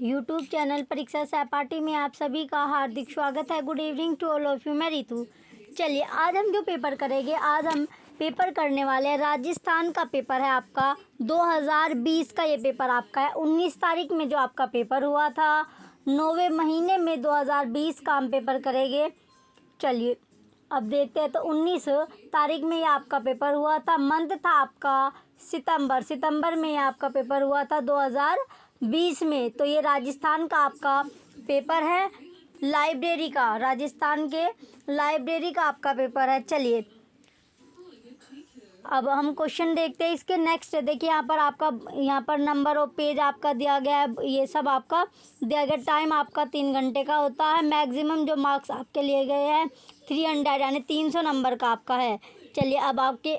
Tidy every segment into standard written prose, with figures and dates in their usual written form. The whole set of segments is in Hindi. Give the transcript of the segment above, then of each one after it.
यूट्यूब चैनल परीक्षा सहपाठी में आप सभी का हार्दिक स्वागत है। Good evening to all of you. मैं रितु। चलिए आज हम जो पेपर करेंगे, आज हम पेपर करने वाले हैं राजस्थान का पेपर है आपका 2020 का। ये पेपर आपका है 19 तारीख में जो आपका पेपर हुआ था, 9वें महीने में 2020 का हम पेपर करेंगे। चलिए अब देखते हैं। तो 19 तारीख में ये आपका पेपर हुआ था। मंथ था आपका सितंबर में ये आपका पेपर हुआ था 2020 में। तो ये राजस्थान का आपका पेपर है, लाइब्रेरी का, राजस्थान के लाइब्रेरी का आपका पेपर है। चलिए अब हम क्वेश्चन देखते हैं इसके। नेक्स्ट देखिए यहाँ पर नंबर ऑफ पेज आपका दिया गया है, ये सब आपका दिया गया। टाइम आपका 3 घंटे का होता है। मैक्सिमम जो मार्क्स आपके लिए गए हैं 300 यानी 300 नंबर का आपका है। चलिए अब आपके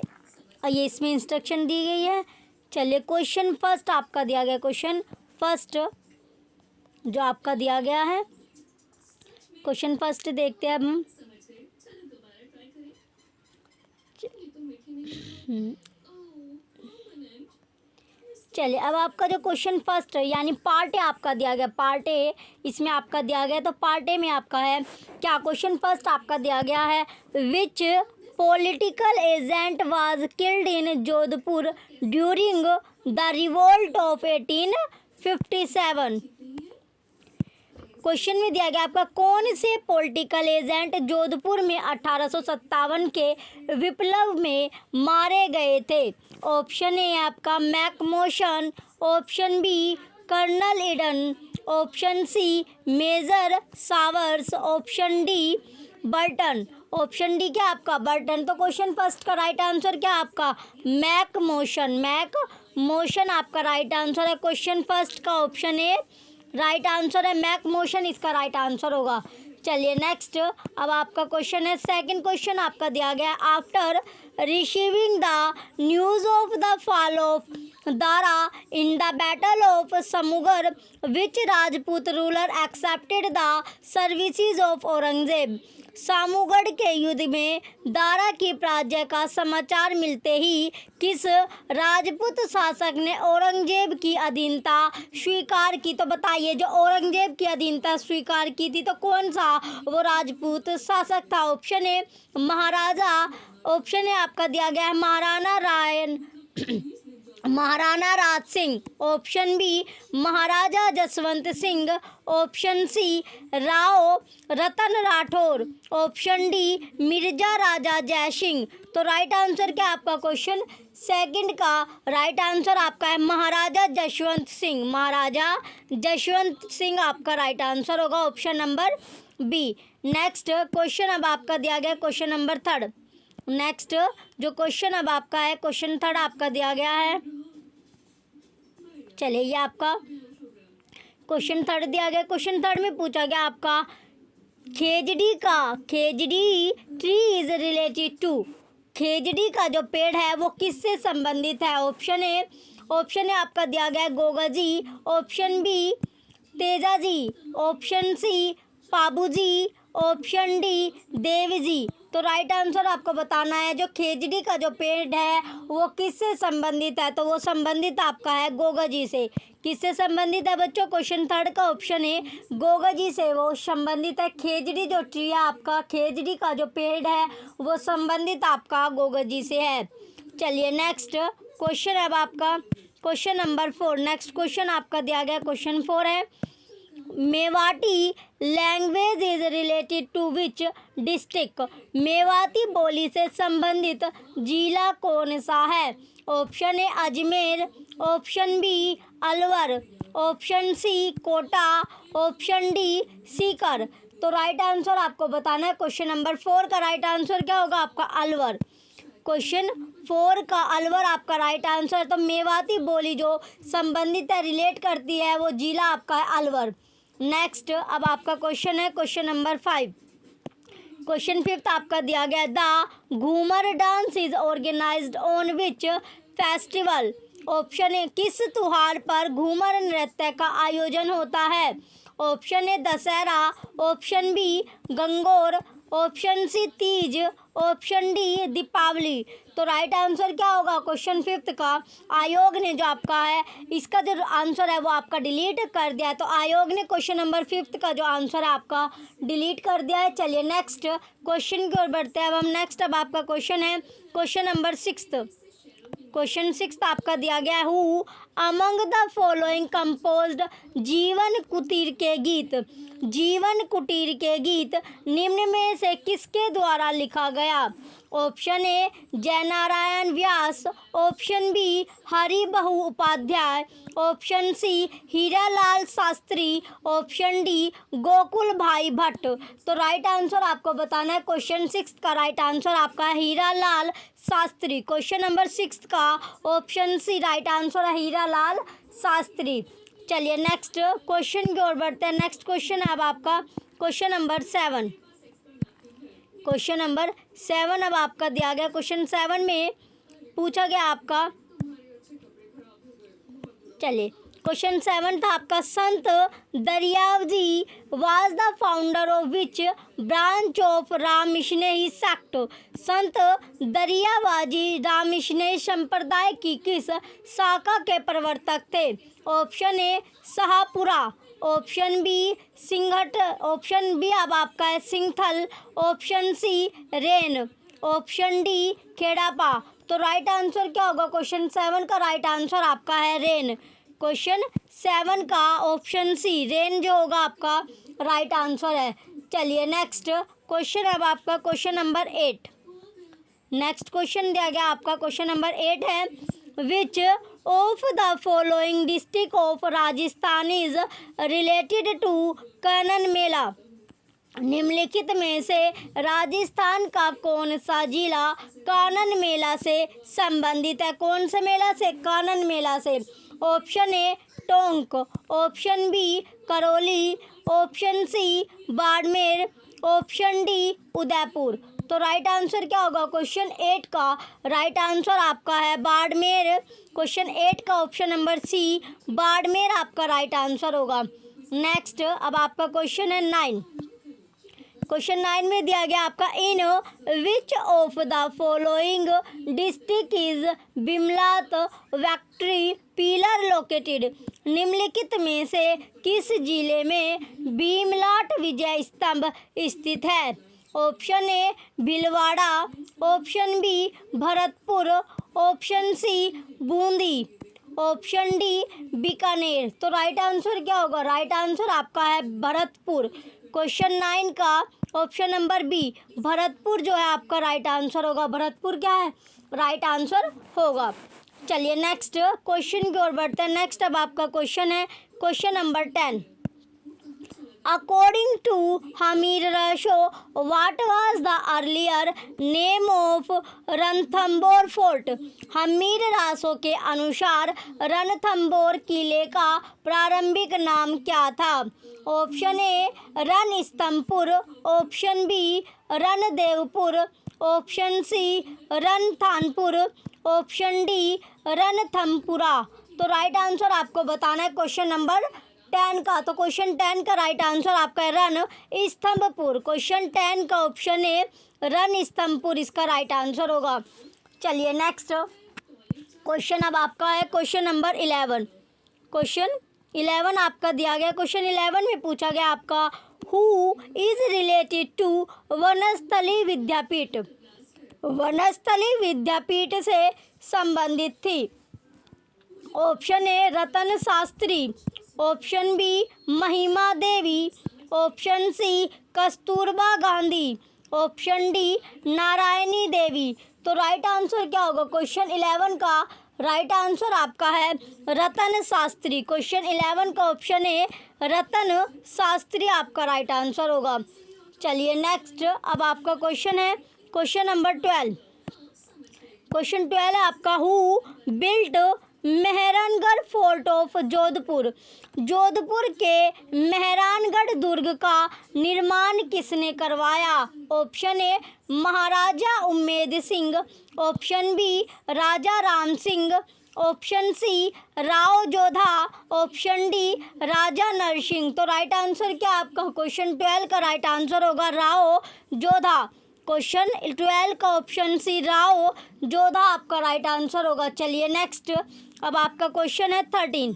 ये इसमें इंस्ट्रक्शन दी गई है। चलिए क्वेश्चन फर्स्ट आपका दिया गया, क्वेश्चन फर्स्ट जो आपका दिया गया है, क्वेश्चन फर्स्ट देखते हैं अब हम। चलिए अब आपका जो क्वेश्चन फर्स्ट यानी पार्ट ए आपका दिया गया, पार्ट ए इसमें आपका दिया गया। तो पार्ट ए में आपका है क्या, क्वेश्चन फर्स्ट आपका दिया गया है, विच political agent was killed in Jodhpur during the revolt of 1857। Question में दिया गया आपका कौन से पॉलिटिकल एजेंट जोधपुर में 1857 के विप्लव में मारे गए थे। ऑप्शन ए आपका McMahon, option B Colonel Eden, option C Major Showers, option D Burton. Option D क्या आपका बर्टन। तो क्वेश्चन फर्स्ट का राइट आंसर क्या आपका मैकमोशन, मैकमोशन आपका राइट आंसर है। क्वेश्चन फर्स्ट का ऑप्शन ए राइट आंसर है, मैकमोशन इसका राइट आंसर होगा। चलिए नेक्स्ट अब आपका क्वेश्चन है, सेकंड क्वेश्चन आपका दिया गया, after receiving the news of the fall of Dara in the battle of Samugarh which Rajput ruler accepted the services of Aurangzeb. Samugarh के युद्ध में दारा की पराजय का समाचार मिलते ही किस राजपूत शासक ने औरंगजेब की अधीनता स्वीकार की। तो बताइए जो औरंगजेब की अधीनता स्वीकार की थी तो कौन सा वो राजपूत शासक था। Option A Maharaja, option A आपका दिया गया है Maharana Raj Singh, option B Maharaja Jaswant Singh, option C Rao Ratan Rathore, option D Mirza Raja Jai Singh. तो राइट आंसर क्या आपका क्वेश्चन सेकंड का राइट आंसर आपका है महाराजा जसवंत सिंह, महाराजा जसवंत सिंह आपका राइट आंसर होगा, option number B. Next question अब आपका दिया गया क्वेश्चन नंबर थर्ड। नेक्स्ट जो क्वेश्चन अब आपका है क्वेश्चन थर्ड आपका दिया गया है। चलिए ये आपका क्वेश्चन थर्ड दिया गया। क्वेश्चन थर्ड में पूछा गया आपका खेजड़ी ट्री इज रिलेटेड टू। खेजड़ी का जो पेड़ है वो किससे संबंधित है। ऑप्शन ए आपका दिया गया Goga ji, option B Teja ji, option C Pabu जी, ऑप्शन डी देव जी। तो राइट आंसर आपको बताना है जो खेजड़ी का जो पेड़ है वो किससे संबंधित है। तो वो संबंधित आपका है गोगा जी से। किससे संबंधित है बच्चों, क्वेश्चन थर्ड का ऑप्शन है गोगा जी से वो संबंधित है। खेजड़ी जो ट्री है आपका, खेजड़ी का जो पेड़ है वो संबंधित आपका गोगा जी से है। चलिए नेक्स्ट क्वेश्चन अब आपका क्वेश्चन नंबर 4। नेक्स्ट क्वेश्चन आपका दिया गया क्वेश्चन 4 है, Mewati language is related to which district. Mewati बोली से संबंधित जिला कौन सा है। Option A Ajmer, option B Alwar, option C Kota, option D Sikar. तो राइट आंसर आपको बताना है क्वेश्चन नंबर 4 का राइट आंसर क्या होगा आपका अलवर। क्वेश्चन 4 का अलवर आपका राइट आंसर। तो मेवाती बोली जो संबंधित है, रिलेट करती है, वो जिला आपका है अलवर। नेक्स्ट अब आपका क्वेश्चन है क्वेश्चन नंबर 5। क्वेश्चन 5 आपका दिया गया, the Ghoomar dance is organized on which festival. Option A किस त्योहार पर घूमर नृत्य का आयोजन होता है। Option A Dussehra, option B Gangaur, option C Teej, option D Deepawali. तो राइट आंसर क्या होगा क्वेश्चन 5 का? आयोग ने जो आपका है इसका जो आंसर है वो आपका डिलीट कर दिया है। तो आयोग ने क्वेश्चन नंबर 5 का जो आंसर है आपका डिलीट कर दिया है। चलिए नेक्स्ट क्वेश्चन की ओर बढ़ते हैं। अब आपका क्वेश्चन है क्वेश्चन नंबर 6। क्वेश्चन 6 आपका दिया गया है, who among the following composed जीवन कुटीर के गीत। जीवन कुटीर के गीत निम्न में से किसके द्वारा लिखा गया? Option A Jainarayan Vyas, option B Haribhau Upadhyay, option C Hiralal Shastri, option D Gokul Bhai Bhatt. तो राइट आंसर आपको बताना है। क्वेश्चन 6 का राइट आंसर आपका है हीरालाल शास्त्री। क्वेश्चन नंबर 6 का ऑप्शन सी राइट आंसर है हीरालाल शास्त्री। चलिए नेक्स्ट क्वेश्चन की ओर बढ़ते हैं। नेक्स्ट क्वेश्चन है अब आपका क्वेश्चन नंबर 7। क्वेश्चन नंबर 7 अब आपका दिया गया। क्वेश्चन 7 में पूछा गया आपका, चलिए क्वेश्चन 7 था आपका, Sant Dariyavji was the founder of which branch of Ramkrishna sect. Sant Dariyavji Ramakrishna संप्रदाय की किस शाखा के प्रवर्तक थे? Option A Shahpura, option B Singhat, option B अब आपका है Sinthal, option C Rain, option D Khedapa. तो राइट आंसर क्या होगा? क्वेश्चन 7 का राइट आंसर आपका है रेन। क्वेश्चन 7 का ऑप्शन सी रेन जो होगा आपका राइट आंसर है। चलिए नेक्स्ट क्वेश्चन अब आपका क्वेश्चन नंबर 8। नेक्स्ट क्वेश्चन दिया गया आपका क्वेश्चन नंबर 8 है, which of the following district of Rajasthan is related to Kanan Mela. निम्नलिखित में से राजस्थान का कौन सा जिला कानन मेला से संबंधित है? कौन से मेला से? कानन मेला से। Option A Tonk, option B Karauli, option C Barmer, option D Udaipur. तो राइट आंसर क्या होगा? क्वेश्चन 8 का राइट आंसर आपका है बाड़मेर। क्वेश्चन 8 का ऑप्शन नंबर सी बाड़मेर आपका राइट आंसर होगा। नेक्स्ट अब आपका क्वेश्चन है 9। क्वेश्चन 9 में दिया गया आपका, in which of the following district is Bimlat victory pillar located. निम्नलिखित में से किस जिले में भीमलाट विजय स्तंभ स्थित है? Option A Bhilwara, option B Bharatpur, option C Bundi, option D Bikaner. तो राइट आंसर क्या होगा? राइट आंसर आपका है भरतपुर। क्वेश्चन 9 का ऑप्शन नंबर बी भरतपुर जो है आपका राइट आंसर होगा। भरतपुर क्या है? राइट आंसर होगा। चलिए नेक्स्ट क्वेश्चन की ओर बढ़ते हैं। नेक्स्ट अब आपका क्वेश्चन है question number 10। According to Hammir Raso what was the earlier name of Ranthambore fort. Hammir Raso के अनुसार रणथंबोर किले का प्रारंभिक नाम क्या था? Option A Ranastambhapur, option B Randevpur, option C Ranthanpur, option D Ranthampura. तो राइट आंसर आपको बताना है क्वेश्चन नंबर 10 का। तो क्वेश्चन 10 का राइट आंसर आपका है रणस्तंभपुर। क्वेश्चन 10 का ऑप्शन ए रणस्तंभपुर इसका राइट आंसर होगा। चलिए नेक्स्ट क्वेश्चन अब आपका है क्वेश्चन नंबर 11। क्वेश्चन 11 आपका दिया गया। क्वेश्चन 11 में पूछा गया आपका, who is related to Banasthali Vidyapith. Banasthali Vidyapith से संबंधित थी। Option A Ratan Shastri, option B Mahima Devi, option C Kasturba Gandhi, option D Narayani Devi. तो राइट आंसर क्या होगा? क्वेश्चन 11 का राइट आंसर आपका है रतन शास्त्री। क्वेश्चन 11 का ऑप्शन ए रतन शास्त्री आपका राइट आंसर होगा। चलिए नेक्स्ट अब आपका क्वेश्चन है क्वेश्चन नंबर 12। क्वेश्चन 12 है आपका, who built Mehrangarh fort of Jodhpur. Jodhpur के मेहरानगढ़ दुर्ग का निर्माण किसने करवाया? Option A Maharaja Ummed Singh, option B Raja Ram Singh, option C Rao Jodha, option D Raja Narsingh. तो राइट आंसर क्या आपका? क्वेश्चन 12 का राइट आंसर होगा राव जोधा। क्वेश्चन 12 का ऑप्शन सी राव जोधा आपका राइट आंसर होगा। चलिए नेक्स्ट, अब आपका क्वेश्चन है 13।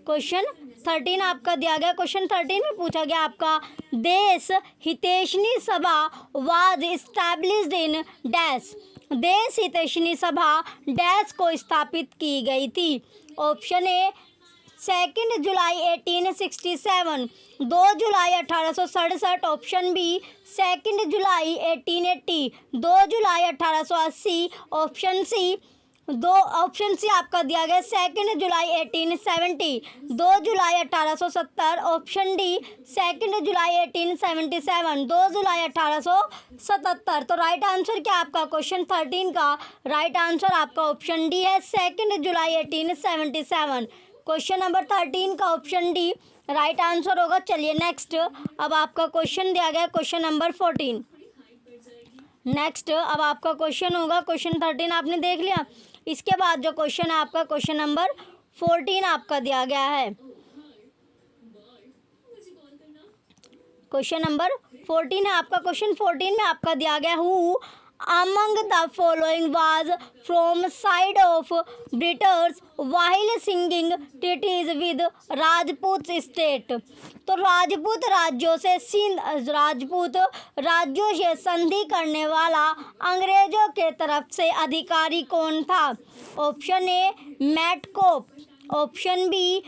क्वेश्चन 13 आपका दिया गया। क्वेश्चन 13 में पूछा गया आपका देश हितैषणी सभा वाज इस्टेब्लिश्ड इन डैश। देश हितैषणी सभा डैश को स्थापित की गई थी। ऑप्शन ए 2 जुलाई 1867, 2 जुलाई 1867। ऑप्शन बी 2 जुलाई 1880, 2 जुलाई 1880। ऑप्शन सी आपका दिया गया 2 जुलाई 1870, 2 जुलाई 1870। ऑप्शन डी 2 जुलाई 1877, 2 जुलाई 1877। तो राइट आंसर क्या आपका क्वेश्चन 13 का राइट आंसर आपका ऑप्शन डी है 2 जुलाई 1877। क्वेश्चन नंबर 13 का ऑप्शन डी राइट आंसर होगा। चलिए नेक्स्ट, अब आपका क्वेश्चन दिया गया क्वेश्चन नंबर 14। नेक्स्ट, अब आपका क्वेश्चन होगा क्वेश्चन 13 आपने देख लिया। इसके बाद जो क्वेश्चन है आपका क्वेश्चन नंबर 14 आपका दिया गया है। क्वेश्चन नंबर 14 है आपका। क्वेश्चन 14 में आपका दिया गया who among the following was from side of Britons while singing treaties with Rajput state. तो राजपूत राज्यों से संधि करने वाला अंग्रेजों के तरफ से अधिकारी कौन था। Option A Metcalfe, option B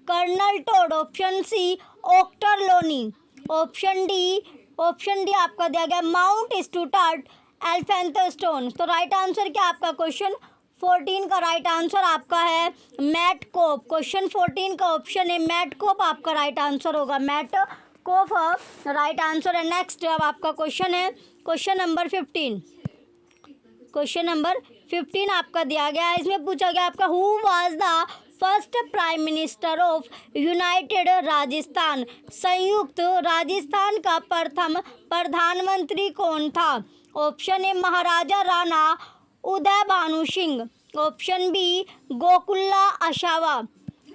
Colonel Tod, option C Ochterlony, option D आपका दिया गया माउंट स्टूटार्ट एल्फेंथोस्टोन। तो राइट आंसर क्या आपका क्वेश्चन 14 का राइट आंसर आपका है मैटकोप। क्वेश्चन 14 का ऑप्शन है मैटकोप आपका राइट आंसर होगा। मैटकोप राइट आंसर है। नेक्स्ट, अब आपका क्वेश्चन है क्वेश्चन नंबर 15। क्वेश्चन नंबर 15 आपका दिया गया है। इसमें पूछा गया आपका who was the first prime minister of united Rajasthan. संयुक्त राजस्थान का प्रथम प्रधानमंत्री कौन था। Option A Maharaja Rana Uday Bhanu Singh, option B Gokula Ashawa,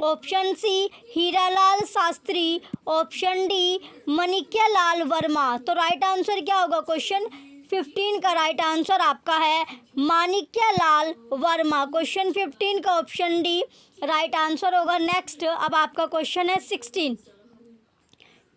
option C Hiralal Shastri, option D Manikyalal Verma. तो राइट आंसर क्या होगा क्वेश्चन 15 का राइट आंसर आपका है माणिक्यलाल वर्मा। क्वेश्चन 15 का ऑप्शन डी राइट आंसर होगा। नेक्स्ट, अब आपका क्वेश्चन है 16।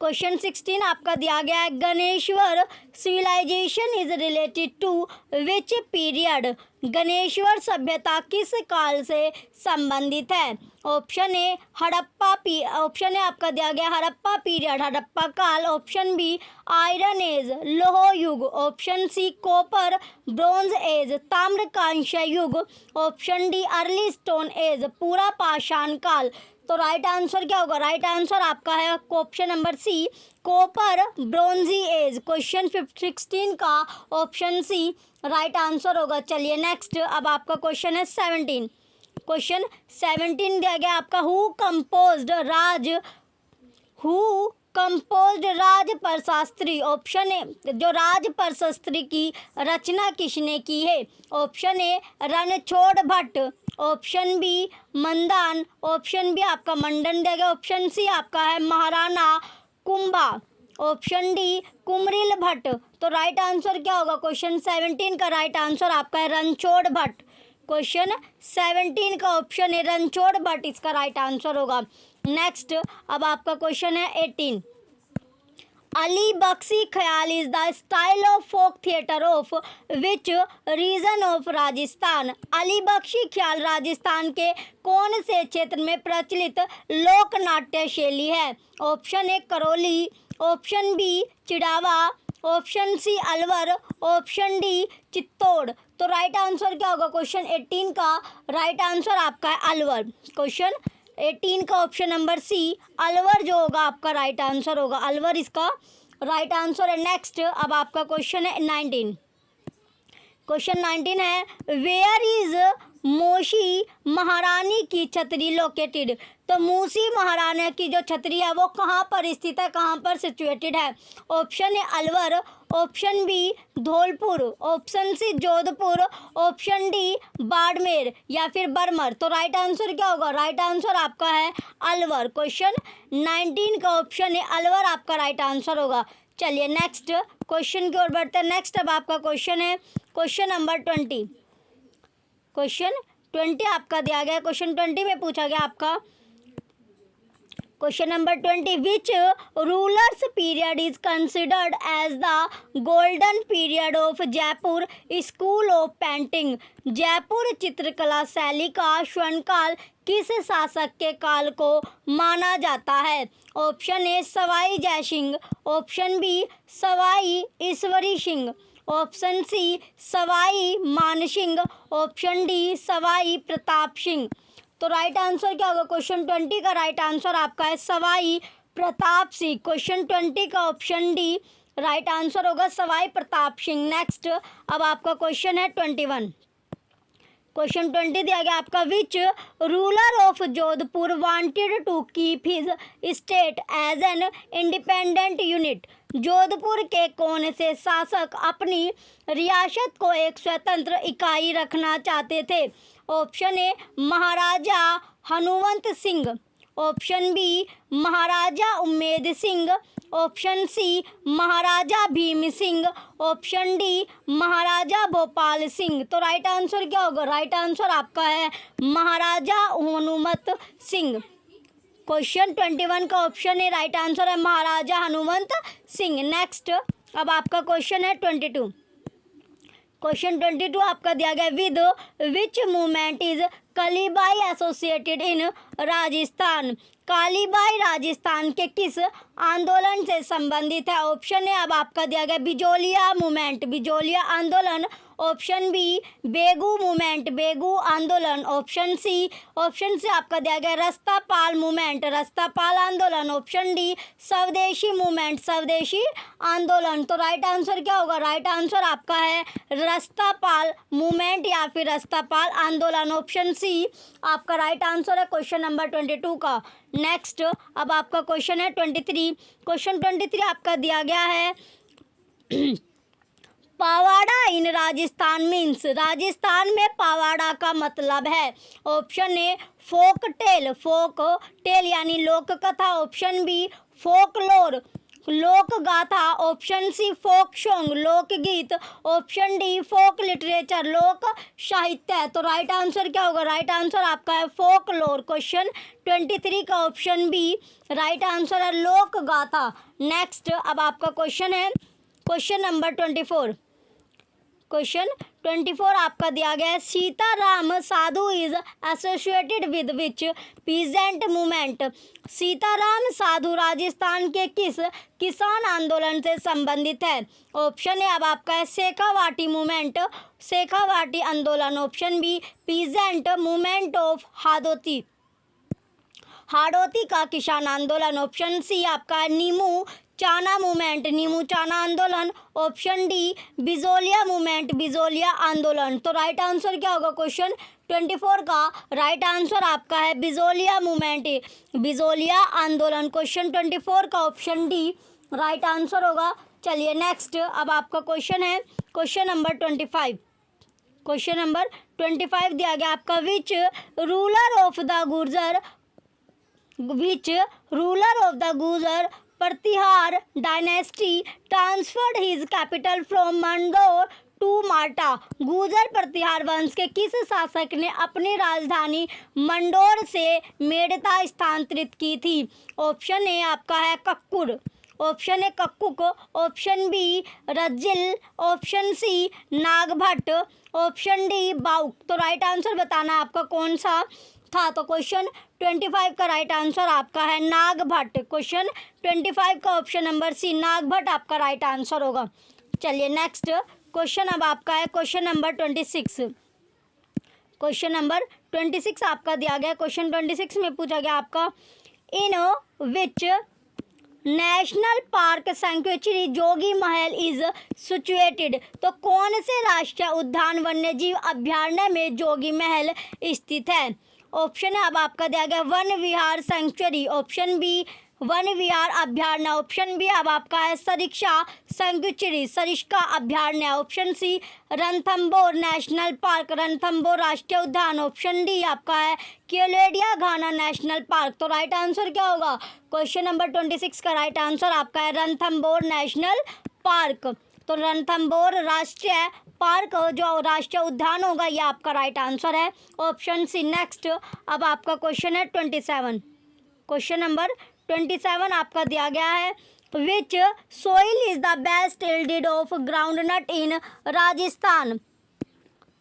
क्वेश्चन 16 आपका दिया गया है Ganeshwar civilization is related to which period. Ganeshwar सभ्यता किस काल से संबंधित है। ऑप्शन ए ऑप्शन ए आपका दिया गया हड़प्पा पीरियड, हड़प्पा काल। ऑप्शन बी आयरन एज, लोह युग। Option C copper bronze age, ताम्र कांस्य युग। Option D early stone age, पूरा पाषाण काल। तो राइट आंसर क्या होगा। राइट आंसर आपका है option number C copper bronze age. Question 16 का ऑप्शन सी राइट आंसर होगा। चलिए नेक्स्ट, अब आपका क्वेश्चन है 17। क्वेश्चन 17 दिया गया आपका who composed Raj Prashasti. Option A जो राज प्रशास्त्री की रचना किसने की है। Option A Ranchhod Bhatt, option B Mandan, option B आपका मंडन दिया गया। ऑप्शन सी आपका है महाराणा कुंभा, ऑप्शन डी कुमरिल भट्ट। तो राइट आंसर क्या होगा क्वेश्चन 17 का राइट आंसर आपका है रणछोड़ भट्ट। क्वेश्चन 17 का ऑप्शन है रणछोड़ भट्ट इसका राइट आंसर होगा। नेक्स्ट, अब आपका क्वेश्चन है 18। Ali Bakshi Khayal is the style of folk theatre of which region of Rajasthan. Ali Bakshi Khayal Rajasthan के कौन से क्षेत्र में प्रचलित लोक नाट्य शैली है। Option A Karauli, option B Chirawa, option C Alwar, option D Chittor. तो राइट आंसर क्या होगा क्वेश्चन 18 का राइट आंसर आपका है अलवर। क्वेश्चन 18 का ऑप्शन नंबर सी अलवर जो होगा आपका राइट आंसर होगा। अलवर इसका राइट आंसर है। नेक्स्ट, अब आपका क्वेश्चन है 19। क्वेश्चन 19 है वेयर इज मूसी महारानी की छतरी लोकेटेड। तो मूसी महारानी की जो छतरी है वो कहाँ पर स्थित है, कहाँ पर सिचुएटेड है। ऑप्शन है Alwar, option B Dholpur, option C Jodhpur, option D Barmer या फिर बरमर। तो राइट आंसर क्या होगा। राइट आंसर आपका है अलवर। क्वेश्चन 19 का ऑप्शन है अलवर आपका राइट आंसर होगा। चलिए नेक्स्ट क्वेश्चन की ओर बढ़ते हैं। नेक्स्ट अब आपका क्वेश्चन है क्वेश्चन नंबर 20। क्वेश्चन 20 आपका दिया गया। क्वेश्चन 20 में पूछा गया आपका question number 20, which rulers period is considered as the golden period of Jaipur school of painting. Jaipur चित्रकला शैली का स्वर्णकाल किस शासक के काल को माना जाता है? ऑप्शन ए सवाई जय सिंह, ऑप्शन बी सवाई ईश्वरी सिंह, ऑप्शन सी सवाई मान सिंह, ऑप्शन डी सवाई प्रताप सिंह। तो राइट आंसर क्या होगा? क्वेश्चन 20 का राइट आंसर आपका है सवाई प्रताप सिंह। क्वेश्चन 20 का ऑप्शन डी राइट आंसर होगा सवाई प्रताप सिंह। नेक्स्ट अब आपका क्वेश्चन है 21। क्वेश्चन 20 दिया गया आपका, which ruler of Jodhpur wanted to keep his state as an independent unit. Jodhpur के कौन से शासक अपनी रियासत को एक स्वतंत्र इकाई रखना चाहते थे? Option A Maharaja Hanumant Singh, option B Maharaja Ummed Singh, option C Maharaja Bhim Singh, option D Maharaja Bhopal Singh. तो राइट आंसर क्या होगा? राइट आंसर आपका है महाराजा हनुमंत सिंह। क्वेश्चन 21 का ऑप्शन ए राइट आंसर है महाराजा हनुमंत सिंह। नेक्स्ट अब आपका क्वेश्चन है 22। क्वेश्चन 22 आपका दिया गया, with which movement is Kalibai associated इन राजस्थान। कालीबाई राजस्थान के किस आंदोलन से संबंधित है? ऑप्शन ए अब आपका दिया गया बिजोलिया मूवमेंट, बिजोलिया आंदोलन, option B Begu movement, Begu आंदोलन, ऑप्शन सी आपका दिया गया रस्तापाल मूवमेंट, रस्तापाल आंदोलन, ऑप्शन डी स्वदेशी मूवमेंट, स्वदेशी आंदोलन। तो राइट आंसर क्या होगा? राइट आंसर आपका है रस्तापाल मूवमेंट या फिर रस्तापाल आंदोलन, ऑप्शन सी आपका राइट आंसर है क्वेश्चन नंबर 22 का। नेक्स्ट अब आपका क्वेश्चन है 23। क्वेश्चन 23 आपका दिया गया है पावाड़ा इन राजस्थान मीन्स। राजस्थान में पावाड़ा का मतलब है। ऑप्शन ए फोक टेल यानी लोक कथा, ऑप्शन बी फोकलोर लोक गाथा, ऑप्शन सी फोक सॉन्ग लोकगीत, ऑप्शन डी फोक लिटरेचर लोक साहित्य। तो राइट आंसर क्या होगा? राइट आंसर आपका है फोकलोर। क्वेश्चन 23 का ऑप्शन बी राइट आंसर है लोक गाथा। नेक्स्ट अब आपका क्वेश्चन है क्वेश्चन नंबर 24। क्वेश्चन 24 आपका दिया गया है, Sitaram Sadhu is associated with which peasant movement. Sitaram Sadhu Rajasthan के किस किसान आंदोलन से संबंधित है? ऑप्शन ए अब आपका है शेखावाटी मूवमेंट, शेखावाटी आंदोलन, option B peasant movement of Hadoti, Hadoti का किसान आंदोलन, ऑप्शन सी आपका नीमू चाना मूवमेंट, नीमू चाना आंदोलन, option D Bijolia movement, Bijolia आंदोलन। तो राइट आंसर क्या होगा? क्वेश्चन 24 का राइट आंसर आपका है बिजोलिया मूवमेंट, बिजोलिया आंदोलन। क्वेश्चन 24 का ऑप्शन डी राइट आंसर होगा। चलिए नेक्स्ट अब आपका क्वेश्चन है क्वेश्चन नंबर 25। क्वेश्चन नंबर 25 दिया गया आपका, which ruler of the Gurjara Pratihara dynasty transferred his capital from Mandore to Malta. Gurjara Pratihara वंश के किस शासक ने अपनी राजधानी मंडोर से मेड़ता स्थानांतरित की थी? ऑप्शन ए आपका है Kakkur, option A Kakkuk, option B Rajjil, option C Nagabhata, option D Bauk. तो राइट आंसर बताना आपका कौन सा था? तो क्वेश्चन 25 का राइट आंसर आपका है नागभट्ट। क्वेश्चन 25 का ऑप्शन नंबर सी नागभट्ट आपका राइट आंसर होगा। चलिए नेक्स्ट क्वेश्चन अब आपका है क्वेश्चन नंबर 26। क्वेश्चन नंबर 26 आपका दिया गया। क्वेश्चन 26 में पूछा गया आपका, in which national park sanctuary Jogi Mahal is situated. तो कौन से राष्ट्रीय उद्यान वन्यजीव अभ्यारण्य में जोगी महल स्थित है? ऑप्शन है अब आपका दिया गया वन विहार सैंक्चुरी, ऑप्शन बी वन विहार अभ्यारण्य, ऑप्शन बी अब आपका है सरिस्का सैंक्चुरी, सरिस्का अभ्यारण्य, option C Ranthambore national park, Ranthambore राष्ट्रीय उद्यान, ऑप्शन डी आपका है केवड़िया घाना नेशनल पार्क। तो राइट आंसर क्या होगा? क्वेश्चन नंबर 26 का राइट आंसर आपका है रणथंबोर नेशनल पार्क। तो रणथंबोर राष्ट्रीय पार्क जो राष्ट्रीय उद्यान होगा ये आपका राइट आंसर है, ऑप्शन सी। नेक्स्ट अब आपका क्वेश्चन है 27। क्वेश्चन नंबर 27 आपका दिया गया है, which soil is the best yielded of groundnut in Rajasthan.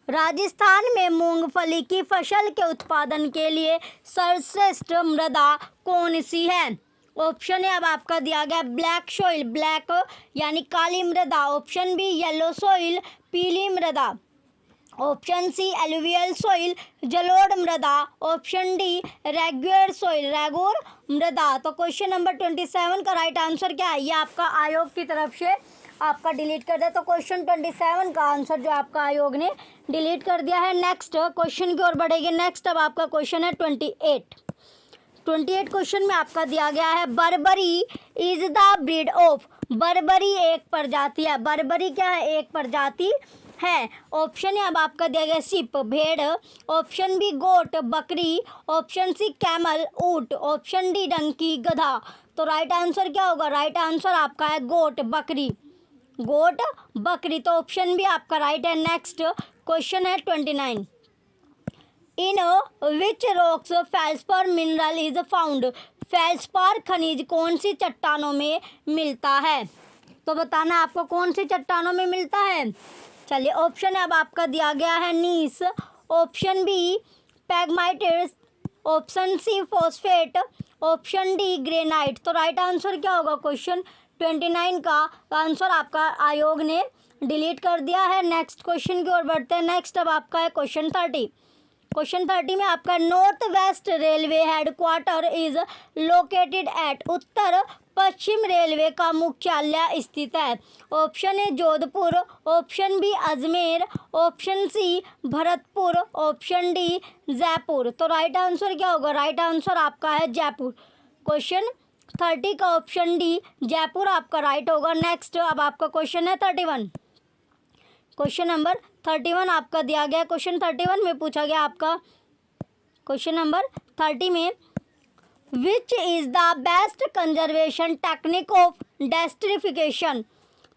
Rajasthan में मूंगफली की फसल के उत्पादन के लिए सर्वश्रेष्ठ मृदा कौन सी है? ऑप्शन है अब आपका दिया गया ब्लैक सोइल, ब्लैक यानी काली मृदा, ऑप्शन बी येलो सोइल, पीली मृदा, ऑप्शन सी एलुवियल सोइल, जलोढ़ मृदा, option D regular soil, regur मृदा। तो क्वेश्चन नंबर 27 का राइट आंसर क्या है? ये आपका आयोग की तरफ से आपका डिलीट कर दिया। तो क्वेश्चन 27 का आंसर जो आपका आयोग ने डिलीट कर दिया है। नेक्स्ट क्वेश्चन की ओर बढ़ेगी। नेक्स्ट अब आपका क्वेश्चन है 28 क्वेश्चन में आपका दिया गया है, Barbari is the breed of. Barbari एक प्रजाति है, बर्बरी क्या है? एक प्रजाति है। ऑप्शन है अब आपका दिया गया सिप भेड़, ऑप्शन बी गोट बकरी, ऑप्शन सी कैमल ऊंट, ऑप्शन डी डंकी गधा। तो राइट आंसर क्या होगा? राइट आंसर आपका है गोट बकरी, गोट बकरी। तो ऑप्शन बी आपका राइट है। नेक्स्ट क्वेश्चन है 29, in which rocks feldspar mineral is found. Feldspar खनिज कौन सी चट्टानों में मिलता है? तो बताना आपको कौन सी चट्टानों में मिलता है। चलिए ऑप्शन अब आपका दिया गया है gneiss, option B pegmatites, option C phosphate, option D granite. तो राइट आंसर क्या होगा? क्वेश्चन 29 का आंसर आपका आयोग ने डिलीट कर दिया है। नेक्स्ट क्वेश्चन की ओर बढ़ते हैं। नेक्स्ट अब आपका है क्वेश्चन 30। क्वेश्चन 30 में आपका north west railway headquarter is located at. उत्तर पश्चिम रेलवे का मुख्यालय स्थित है। Option A Jodhpur, option B Ajmer, option C Bharatpur, option D Jaipur. तो राइट आंसर क्या होगा? राइट आंसर आपका है जयपुर। क्वेश्चन 30 का ऑप्शन डी जयपुर आपका राइट होगा। नेक्स्ट अब आपका क्वेश्चन है 31। क्वेश्चन नंबर 31 आपका दिया गया। क्वेश्चन 31 में पूछा गया आपका क्वेश्चन नंबर 30 में, which is the best conservation technique of desertification.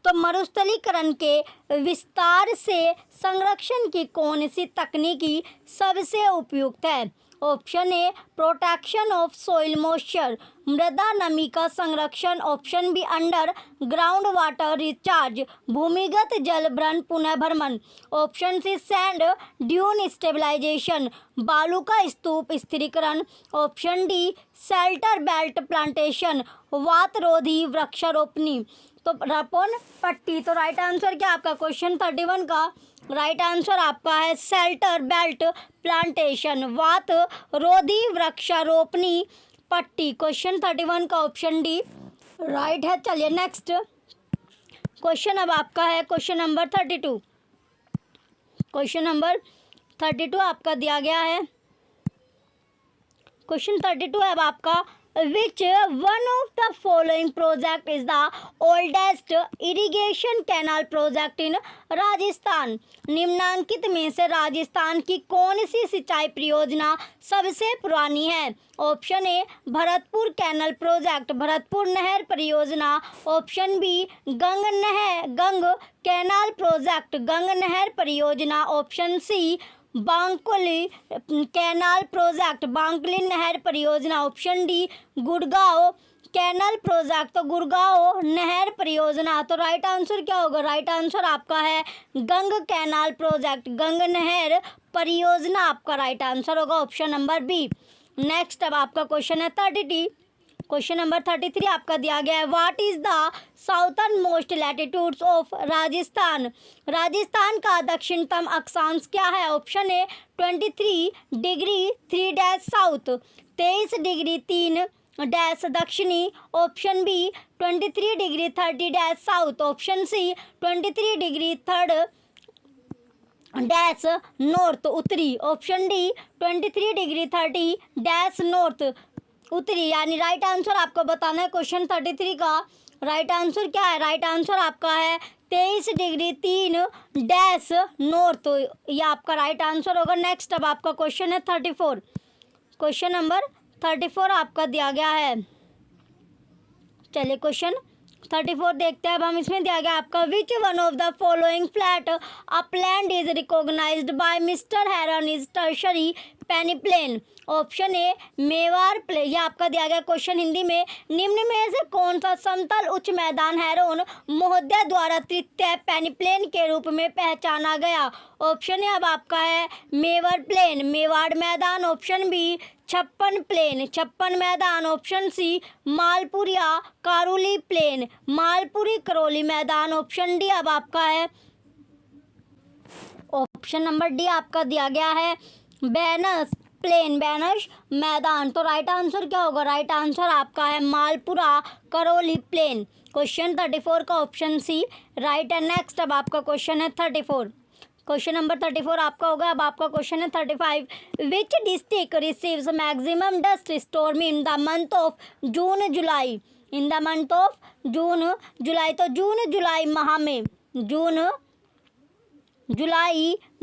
तो मरुस्थलीकरण के विस्तार से संरक्षण की कौन सी तकनीकी सबसे उपयुक्त है? Option A protection of soil moisture, मृदा नमी का संरक्षण, option B underground water recharge, भूमिगत जल भ्रमण पुनर्भरण, option C sand dune stabilisation, बालू का स्तूप स्थिरीकरण, option D shelter belt plantation, वातरोधी वृक्षारोपणी। तो रपोन पट्टी। तो राइट आंसर क्या आपका? क्वेश्चन 31 का राइट आंसर आपका है शेल्टर बेल्ट प्लांटेशन, वात रोधी वृक्षारोपणी पट्टी। क्वेश्चन 31 का ऑप्शन डी राइट है। चलिए नेक्स्ट क्वेश्चन अब आपका है क्वेश्चन नंबर 32। क्वेश्चन नंबर 32 आपका दिया गया है। क्वेश्चन 32 है अब आपका, which one of the following project is the oldest irrigation canal project in Rajasthan. निम्नांकित में से राजस्थान की कौन सी सिंचाई परियोजना सबसे पुरानी है? Option A Bharatpur canal project, Bharatpur नहर परियोजना, option B Gang canal project, Gang नहर परियोजना, option C Bankuli canal project, Bankuli नहर परियोजना, option D Gurgaon canal project, तो गुड़गांव नहर परियोजना। तो राइट आंसर क्या होगा? राइट आंसर आपका है गंग कैनाल प्रोजेक्ट, गंग नहर परियोजना आपका राइट आंसर होगा, ऑप्शन नंबर बी। नेक्स्ट अब आपका क्वेश्चन है 33। क्वेश्चन नंबर 33 आपका दिया गया है, what is the southernmost latitudes of Rajasthan. Rajasthan का दक्षिणतम अक्षांश क्या है? Option A 23 degree 3 south, 23 degree 3 दक्षिणी, option B 23 degree 30 south, option C 23 degree 3 north उत्तरी, ऑप्शन डी 23 डिग्री 30 नॉर्थ उत्तरी, यानी राइट आंसर आपको बताना है क्वेश्चन 33 का राइट आंसर क्या है। राइट आंसर आपका है 23 डिग्री 3 डैश नॉर्थ, तो ये आपका राइट आंसर होगा। नेक्स्ट अब आपका क्वेश्चन है 34। क्वेश्चन नंबर 34 आपका दिया गया है। चलिए क्वेश्चन 34 देखते हैं। अब हम इसमें दिया गया आपका which one of the following flat upland is recognised by mister Heron is tertiary peneplain. Option A Mewar plain, ये आपका दिया गया क्वेश्चन हिंदी में, निम्न में से कौन सा समतल उच्च मैदान हेरन महोदय द्वारा तृतीय पेनिप्लेन के रूप में पहचाना गया। ऑप्शन ए अब आपका है मेवाड़ प्लेन, मेवाड़ मैदान। ऑप्शन बी छप्पन प्लेन, छप्पन मैदान। ऑप्शन सी मालपुर या कारोली प्लेन, मालपुरी करौली मैदान। ऑप्शन डी अब आपका है ऑप्शन नंबर डी आपका दिया गया है बैनस प्लेन, बैनस मैदान। तो राइट आंसर क्या होगा। राइट आंसर आपका है मालपुरा करौली प्लेन। क्वेश्चन 34 का ऑप्शन सी राइट है। नेक्स्ट अब आपका क्वेश्चन है 34। क्वेश्चन नंबर 34 आपका होगा। अब आपका क्वेश्चन है 35। Which district receives maximum dust storm in the month of June July. In the month of June July, तो जून जुलाई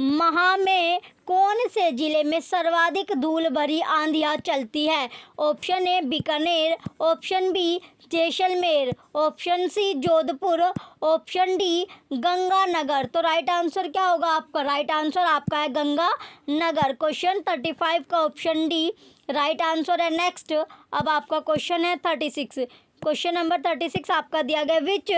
माह में कौन से जिले में सर्वाधिक धूल भरी आंधियाँ चलती है। Option A Bikaner, option B Jaisalmer, option C Jodhpur, option D Ganganagar. तो राइट आंसर क्या होगा आपका। राइट आंसर आपका है गंगानगर। क्वेश्चन 35 का ऑप्शन डी राइट आंसर है। नेक्स्ट अब आपका क्वेश्चन है 36। क्वेश्चन नंबर 36 आपका दिया गया which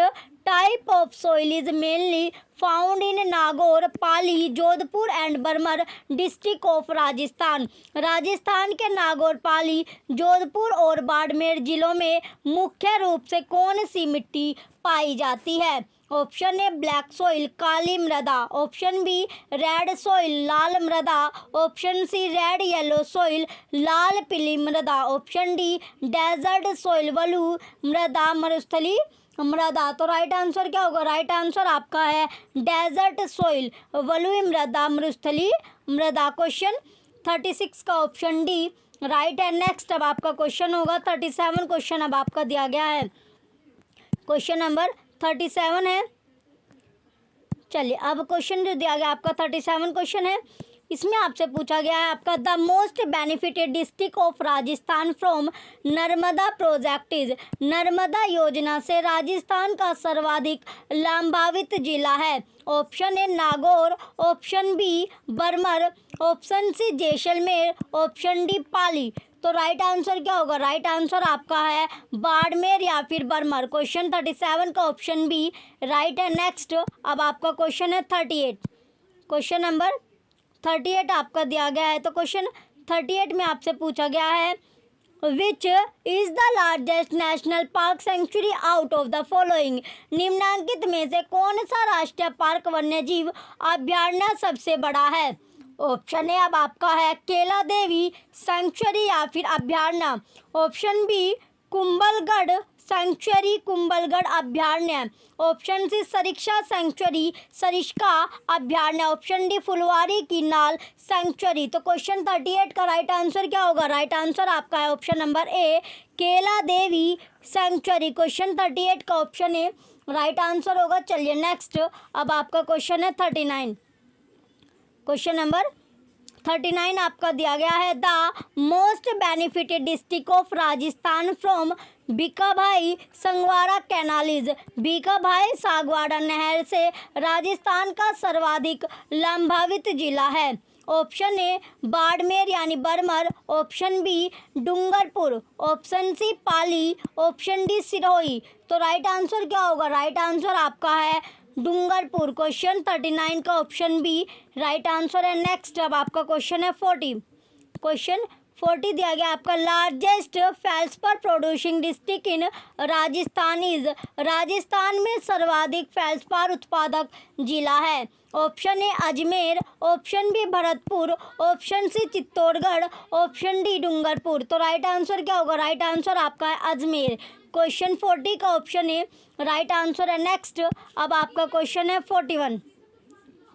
type of soil is mainly found in Nagaur, Pali, Jodhpur and Barmer district of Rajasthan. Rajasthan के नागौर, पाली, जोधपुर और बाड़मेर जिलों में मुख्य रूप से कौन सी मिट्टी पाई जाती है। ऑप्शन ए ब्लैक सोइल, काली मृदा। ऑप्शन बी रेड सोइल, लाल मृदा। Option C red yellow soil, लाल पीली मृदा। ऑप्शन डी डेजर्ट सोइल, बलू मृदा, मरुस्थली मृदा। तो राइट आंसर क्या होगा। राइट आंसर आपका है डेजर्ट सोइल, बलुई मृदा, मरुस्थली मृदा। क्वेश्चन 36 का ऑप्शन डी राइट है। नेक्स्ट अब आपका क्वेश्चन होगा 37। क्वेश्चन अब आपका दिया गया है क्वेश्चन नंबर 37 है। चलिए अब क्वेश्चन जो दिया गया आपका 37 क्वेश्चन है, इसमें आपसे पूछा गया है आपका the most benefited district of Rajasthan from Narmada project is. Narmada योजना से राजस्थान का सर्वाधिक लाभान्वित जिला है। Option A Nagaur, option B Barmer, option C Jaisalmer, option D Pali. तो राइट आंसर क्या होगा। राइट आंसर आपका है बाड़मेर या फिर बर्मर। क्वेश्चन 37 का ऑप्शन बी राइट है। नेक्स्ट अब आपका क्वेश्चन है 38। क्वेश्चन नंबर 38 आपका दिया गया है। तो क्वेश्चन 38 में आपसे पूछा गया है which is the largest national park sanctuary out of the following. निम्नलिखित में से कौन सा राष्ट्रीय पार्क वन्यजीव अभ्यारण्य सबसे बड़ा है। ऑप्शन ए अब आपका है केला देवी सेंचुरी या फिर अभ्यारण्य। Option B Kumbhalgarh sanctuary, Kumbhalgarh अभ्यारण्य। Option C Sariska sanctuary, Sariska अभ्यारण्य। ऑप्शन डी फुलवारी की नाल सेंचुरी। तो क्वेश्चन 38 का राइट आंसर क्या होगा। राइट आंसर आपका है ऑप्शन नंबर ए केला देवी सेंचुरी। क्वेश्चन 38 का ऑप्शन ए राइट आंसर होगा। चलिए नेक्स्ट अब आपका क्वेश्चन है 39। क्वेश्चन नंबर 39 आपका दिया गया है the most benefited district of Rajasthan from Bhikhabhai Sagwara canal is. Bhikhabhai Sagwara नहर से राजस्थान का सर्वाधिक लाभान्वित जिला है। ऑप्शन ए बाड़मेर यानी Barmer, option B Dungarpur, option C Pali, option D Sirohi. तो राइट आंसर क्या होगा। राइट आंसर आपका है डूंगरपुर। क्वेश्चन 39 का ऑप्शन बी राइट आंसर है। नेक्स्ट अब आपका क्वेश्चन है 40। क्वेश्चन 40 दिया गया आपका largest feldspar producing district in Rajasthan is. Rajasthan में सर्वाधिक फेल्सपार उत्पादक जिला है। Option A Ajmer, option B Bharatpur, option C Chittorgarh, option D Dungarpur. तो राइट आंसर क्या होगा। राइट आंसर आपका है अजमेर। क्वेश्चन 40 का ऑप्शन ए राइट आंसर है। नेक्स्ट अब आपका क्वेश्चन है 41।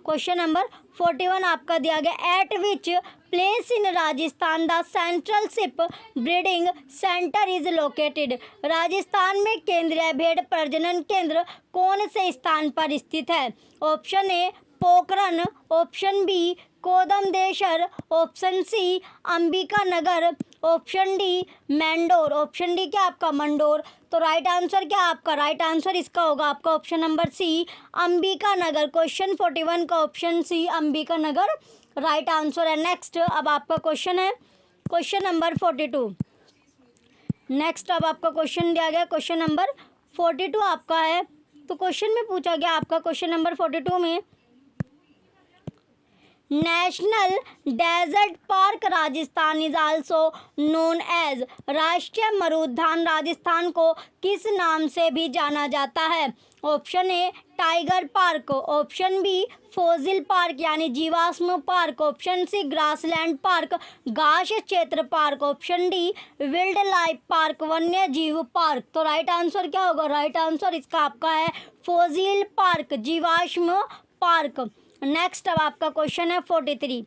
क्वेश्चन नंबर 41 आपका दिया गया eight which place in Rajasthan the central ship breeding centre is located. Rajasthan में केंद्रीय भेड़ प्रजनन केंद्र कौन से स्थान पर स्थित है? Option A Pokhran, option B Kodamdesar, option C Ambika Nagar, option D Mandore. Option D क्या आपका मंडोर। तो राइट आंसर क्या आपका? राइट आंसर इसका होगा आपका ऑप्शन नंबर सी अंबिका नगर। क्वेश्चन 41 का ऑप्शन सी अंबिका नगर राइट आंसर है। नेक्स्ट अब आपका क्वेश्चन है क्वेश्चन नंबर 42। नेक्स्ट अब आपका क्वेश्चन दिया गया क्वेश्चन नंबर 42 आपका है। तो क्वेश्चन में पूछा गया आपका क्वेश्चन नंबर 42 में national desert park Rajasthan is also known as. राष्ट्रीय मरुद्यान राजस्थान को किस नाम से भी जाना जाता है? Option A tiger park, option B fossil park यानी जीवाश्म पार्क, ऑप्शन सी ग्रासलैंड पार्क घास क्षेत्र पार्क, option D wildlife park वन्य जीव पार्क। तो राइट आंसर क्या होगा? राइट आंसर इसका आपका है फोसिल पार्क जीवाश्म पार्क। नेक्स्ट अब आपका क्वेश्चन है 43।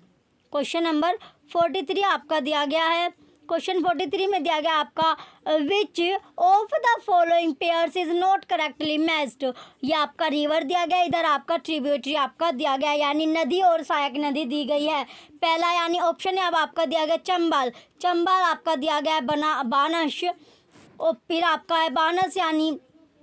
क्वेश्चन नंबर 43 आपका दिया गया है। क्वेश्चन 43 में दिया गया आपका which of the following pairs is not correctly matched. ये आपका रिवर दिया गया, इधर आपका ट्रिब्यूटरी आपका दिया गया यानी नदी और सहायक नदी दी गई है। पहला यानी ऑप्शन है अब आपका दिया गया चंबल, चंबल आपका दिया गया है बानस, और फिर आपका है बानस यानी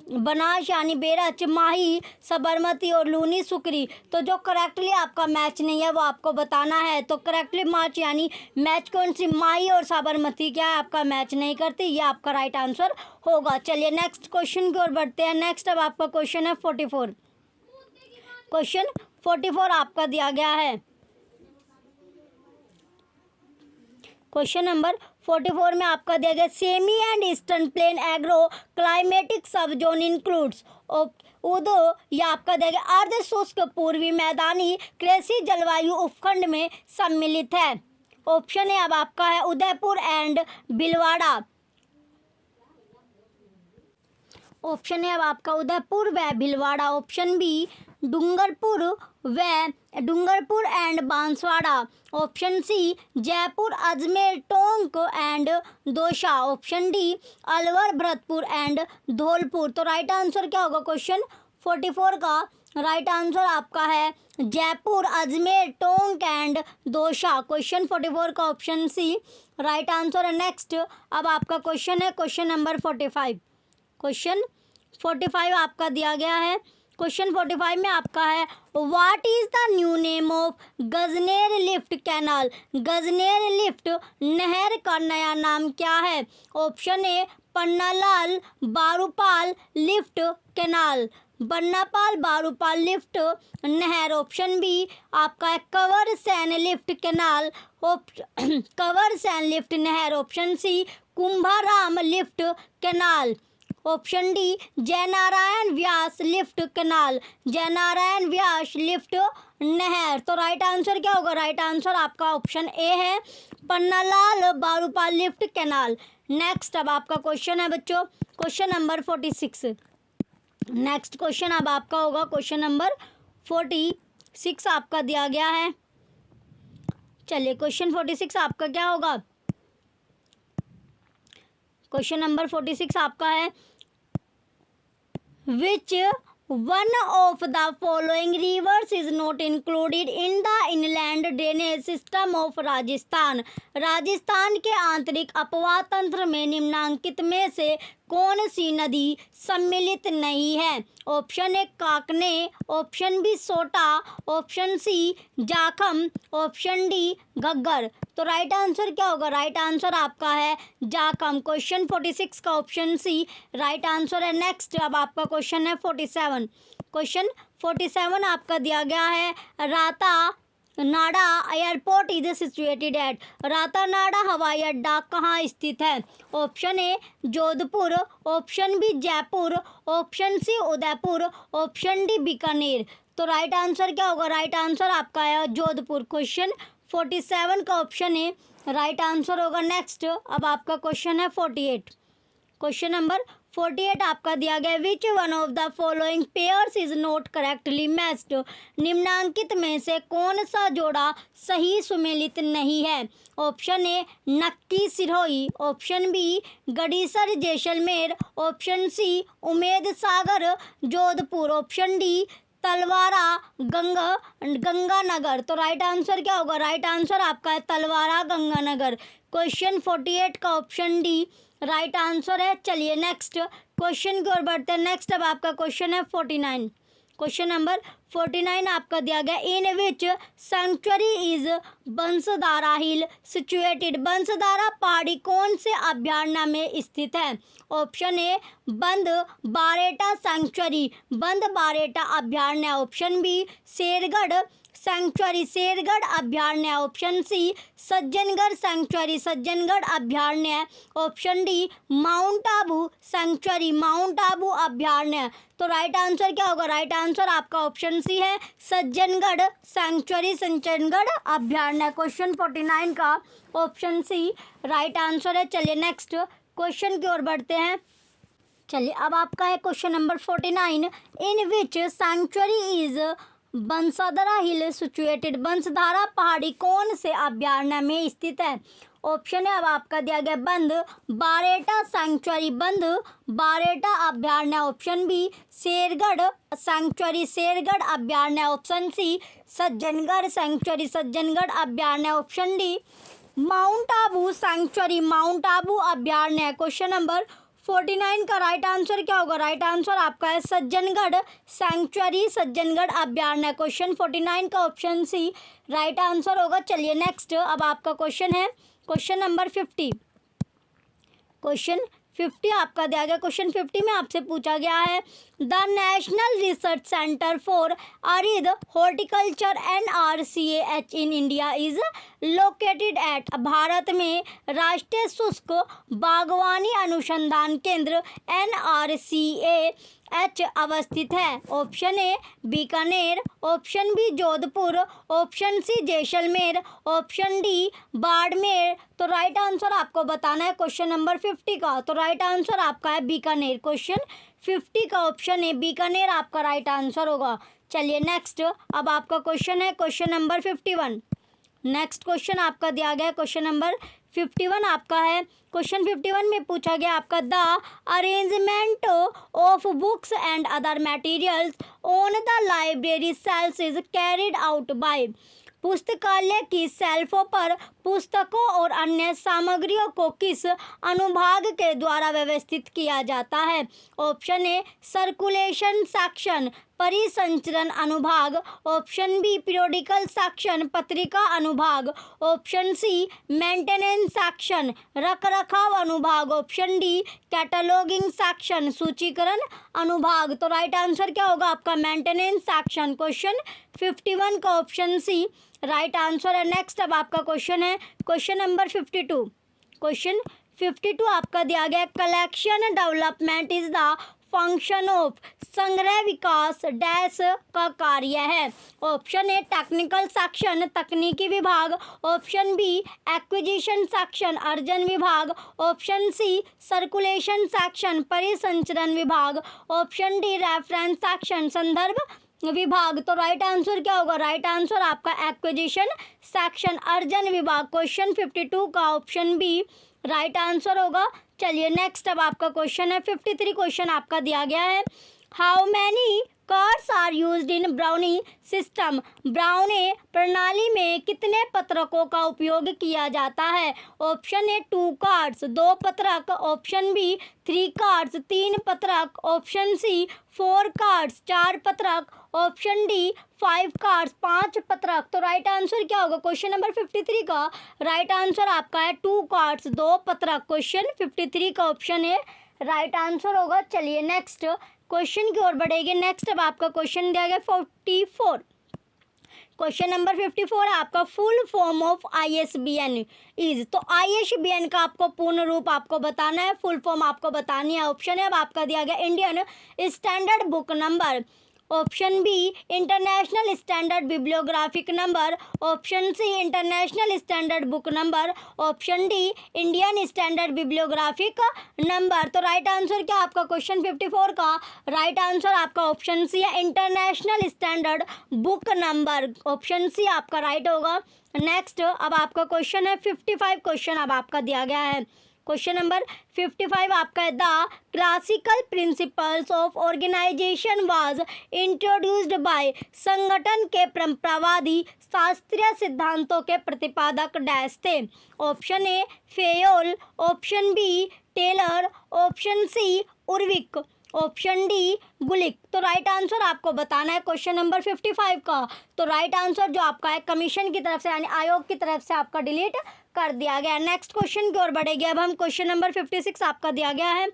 बनास यानी बेरच, माही, साबरमती और लूनी सुकरी। तो जो करेक्टली आपका मैच नहीं है वो आपको बताना है। तो करेक्टली मैच यानी मैच कौन सी? माही और साबरमती क्या है आपका मैच नहीं करती, ये आपका राइट आंसर होगा। चलिए नेक्स्ट क्वेश्चन की ओर बढ़ते हैं। नेक्स्ट अब आपका क्वेश्चन है 44। क्वेश्चन 44 आपका दिया गया है। क्वेश्चन नंबर 44 में आपका दिया गया semi and eastern plane agro climatic सब जोन इंक्लूड्स उदो या आपका दिया गया अर्ध शुष्क पूर्वी मैदानी कृषि जलवायु उपखंड में सम्मिलित है। ऑप्शन है अब आपका है उदयपुर एंड भीलवाड़ा, ऑप्शन है अब आपका उदयपुर व Bhilwara, option B Dungarpur and Banswara, option C Jaipur Ajmer Tonk and Dausa, option D Alwar Bharatpur and Dholpur. तो राइट आंसर क्या होगा? क्वेश्चन 44 का राइट आंसर आपका है जयपुर अजमेर टोंक एंड दौसा। क्वेश्चन 44 का ऑप्शन सी राइट आंसर है। नेक्स्ट अब आपका क्वेश्चन है क्वेश्चन नंबर 45। क्वेश्चन 45 आपका दिया गया है। क्वेश्चन 45 में आपका है what is the new name of Gajner lift canal. Gajner lift नहर का नया नाम क्या है? Option A Pannalal Barupal lift canal, Bannapal Barupal lift नहर, ऑप्शन बी आपका है Kanwar Sain lift canal, Kanwar Sain lift नहर, option C Kumbharam lift canal, option D Jainarayan Vyas lift canal, Jainarayan Vyas lift नहर। तो राइट आंसर क्या होगा? राइट आंसर आपका ऑप्शन ए है Pannalal Barupal lift canal. Next अब आपका क्वेश्चन है बच्चों क्वेश्चन नंबर 46। नेक्स्ट क्वेश्चन अब आपका होगा क्वेश्चन नंबर 46 आपका दिया गया है। चलिए क्वेश्चन 46 आपका क्या होगा? क्वेश्चन नंबर 46 आपका है which one of the following rivers is not included in the inland drainage system of Rajasthan. Rajasthan के आंतरिक अपवाह तंत्र में निम्नांकित में से कौन सी नदी सम्मिलित नहीं है? Option A Kakne, option B Sota, option C Jakham, option D Ghaggar. तो राइट आंसर क्या होगा? राइट आंसर आपका है जाखम। क्वेश्चन 46 का ऑप्शन सी राइट आंसर है। नेक्स्ट अब आपका क्वेश्चन है 47। क्वेश्चन 47 आपका दिया गया है Ratanada airport is situated at. Ratanada हवाई अड्डा कहाँ स्थित है? Option A Jodhpur, option B Jaipur, option C Udaipur, option D Bikaner. तो राइट आंसर क्या होगा? राइट आंसर आपका है जोधपुर। क्वेश्चन 47 का ऑप्शन ए राइट आंसर होगा। नेक्स्ट अब आपका क्वेश्चन है 48। क्वेश्चन नंबर 48 आपका दिया गया विच one of the following pairs is not correctly matched, निम्नांकित में से कौन सा जोड़ा सही सुमेलित नहीं है। Option A Nakki Sirohi, option B Gadisar Jaisalmer, option C Umed Sagar Jodhpur, option D Talwara Ganganagar. तो राइट आंसर क्या होगा, राइट आंसर आपका है तलवारा गंगानगर। क्वेश्चन 48 का ऑप्शन डी राइट आंसर है। चलिए नेक्स्ट क्वेश्चन की ओर बढ़ते हैं। नेक्स्ट अब आपका क्वेश्चन है 49। क्वेश्चन नंबर 49 आपका दिया गया इन which sanctuary is Bansdhara hill situated, Bansdhara पहाड़ी कौन से अभयारण्य में स्थित है। ऑप्शन ए बंद बारेटा सेंचुरी, बंद बारेटा अभयारण्य, option B Shergarh sanctuary, Shergarh अभयारण्य, option C Sajjangarh sanctuary, Sajjangarh अभयारण्य, option D mount Abu sanctuary, mount Abu अभयारण्य। तो राइट आंसर क्या होगा, राइट आंसर आपका ऑप्शन सी है सज्जनगढ़ सेंचुरी, सज्जनगढ़ अभयारण्य। क्वेश्चन 49 का ऑप्शन सी राइट आंसर है। चलिए नेक्स्ट क्वेश्चन की ओर बढ़ते हैं। चलिए अब आपका है question number 49 in which sanctuary is Bansdhara hill situated, Bansdhara पहाड़ी कौन से अभयारण्य में स्थित है। ऑप्शन है अब आपका दिया गया बंद बारेटा सेंचुरी, बंद बारेटा अभयारण्य, option B Shergarh sanctuary, Shergarh अभयारण्य, option C Sajjangarh sanctuary, Sajjangarh अभयारण्य, option D mount Abu sanctuary, mount Abu अभयारण्य। क्वेश्चन नंबर 49 का राइट आंसर क्या होगा, राइट आंसर आपका है सज्जनगढ़ सेंचुरी, सज्जनगढ़ अभयारण्य। क्वेश्चन 49 का ऑप्शन सी राइट आंसर होगा। चलिए नेक्स्ट अब आपका क्वेश्चन है क्वेश्चन नंबर 50। क्वेश्चन 50 आपका दिया गया, क्वेश्चन 50 में आपसे पूछा गया है the national research centre for arid horticulture NRCAH in India is located at, Bharat में राष्ट्रीय शुष्क बागवानी अनुसंधान केंद्र NRCAH अवस्थित है। Option A Bikaner, option B Jodhpur, option C Jaisalmer, option D Barmer. तो राइट आंसर आपको बताना है क्वेश्चन नंबर 50 का। तो राइट आंसर आपका है बीकानेर। क्वेश्चन 50 का ऑप्शन है बीकानेर आपका राइट आंसर होगा। चलिए नेक्स्ट अब आपका क्वेश्चन है क्वेश्चन नंबर 51। नेक्स्ट क्वेश्चन आपका दिया गया है क्वेश्चन नंबर 51 आपका है। क्वेश्चन 51 में पूछा गया आपका the arrangement of books and other materials on the library shelves is carried out by, पुस्तकालय की शेल्फों पर पुस्तकों और अन्य सामग्रियों को किस अनुभाग के द्वारा व्यवस्थित किया जाता है। ऑप्शन ए सर्कुलेशन सेक्शन, परिसंचरण अनुभाग, ऑप्शन बी पीरियोडिकल सेक्शन, पत्रिका अनुभाग, ऑप्शन सी मेंटेनेंस सेक्शन, रखरखाव अनुभाग, ऑप्शन डी कैटलॉगिंग सेक्शन, सूचीकरण अनुभाग। तो राइट आंसर क्या होगा आपका मेंटेनेंस सेक्शन। क्वेश्चन 51 का ऑप्शन सी राइट आंसर है। नेक्स्ट अब आपका क्वेश्चन है क्वेश्चन नंबर 52। क्वेश्चन 52 आपका दिया गया collection development is the function of, संग्रह विकास डैश का कार्य है। ऑप्शन ए टेक्निकल सेक्शन, तकनीकी विभाग, ऑप्शन बी एक्विजिशन सेक्शन, अर्जन विभाग, ऑप्शन सी सर्कुलेशन सेक्शन, परिसंचरण विभाग, ऑप्शन डी रेफरेंस सेक्शन, संदर्भ विभाग। तो राइट आंसर क्या होगा, राइट आंसर आपका एक्विजिशन सेक्शन, अर्जन विभाग। क्वेश्चन 52 का ऑप्शन बी राइट आंसर होगा। चलिए नेक्स्ट अब आपका क्वेश्चन है 53 क्वेश्चन आपका दिया गया है how many cards are used in Browne system, Browne प्रणाली में कितने पत्रकों का उपयोग किया जाता है। ऑप्शन ए 2 कार्ड्स 2 पत्रक, ऑप्शन बी 3 कार्ड्स 3 पत्रक, ऑप्शन सी 4 कार्ड्स 4 पत्रक, ऑप्शन डी 5 कार्ड्स 5 पत्रक। तो राइट आंसर क्या होगा क्वेश्चन नंबर 53 का, राइट आंसर आपका है 2 कार्ड्स 2 पत्रक। क्वेश्चन 53 का ऑप्शन है राइट आंसर होगा। चलिए नेक्स्ट क्वेश्चन की ओर बढ़ेगी। नेक्स्ट अब आपका क्वेश्चन दिया गया 44। क्वेश्चन नंबर 54 है आपका full form of ISBN is, तो ISBN का आपको पूर्ण रूप आपको बताना है, फुल फॉर्म आपको बतानी है। ऑप्शन है अब आपका दिया गया Indian standard book number, option B international standard bibliographic number, option C international standard book number, option D Indian standard bibliographic number. तो राइट आंसर क्या आपका क्वेश्चन 54 का राइट आंसर आपका ऑप्शन सी है, international standard book number. Option C आपका राइट होगा। नेक्स्ट अब आपका क्वेश्चन है 55 क्वेश्चन अब आपका दिया गया है। क्वेश्चन नंबर 55 आपका है, the classical principles of organisation was introduced by, संगठन के परंपरावादी शास्त्रीय सिद्धांतों के प्रतिपादक डैश थे। Option A Fayol, option B Taylor, option C Urwick, option D Gulick. तो राइट आंसर आपको बताना है क्वेश्चन नंबर 55 का। तो राइट आंसर जो आपका है कमीशन की तरफ से यानी आयोग की तरफ से आपका डिलीट कर दिया गया। नेक्स्ट क्वेश्चन की ओर बढ़ेंगे। अब हम क्वेश्चन नंबर 56 आपका दिया गया है,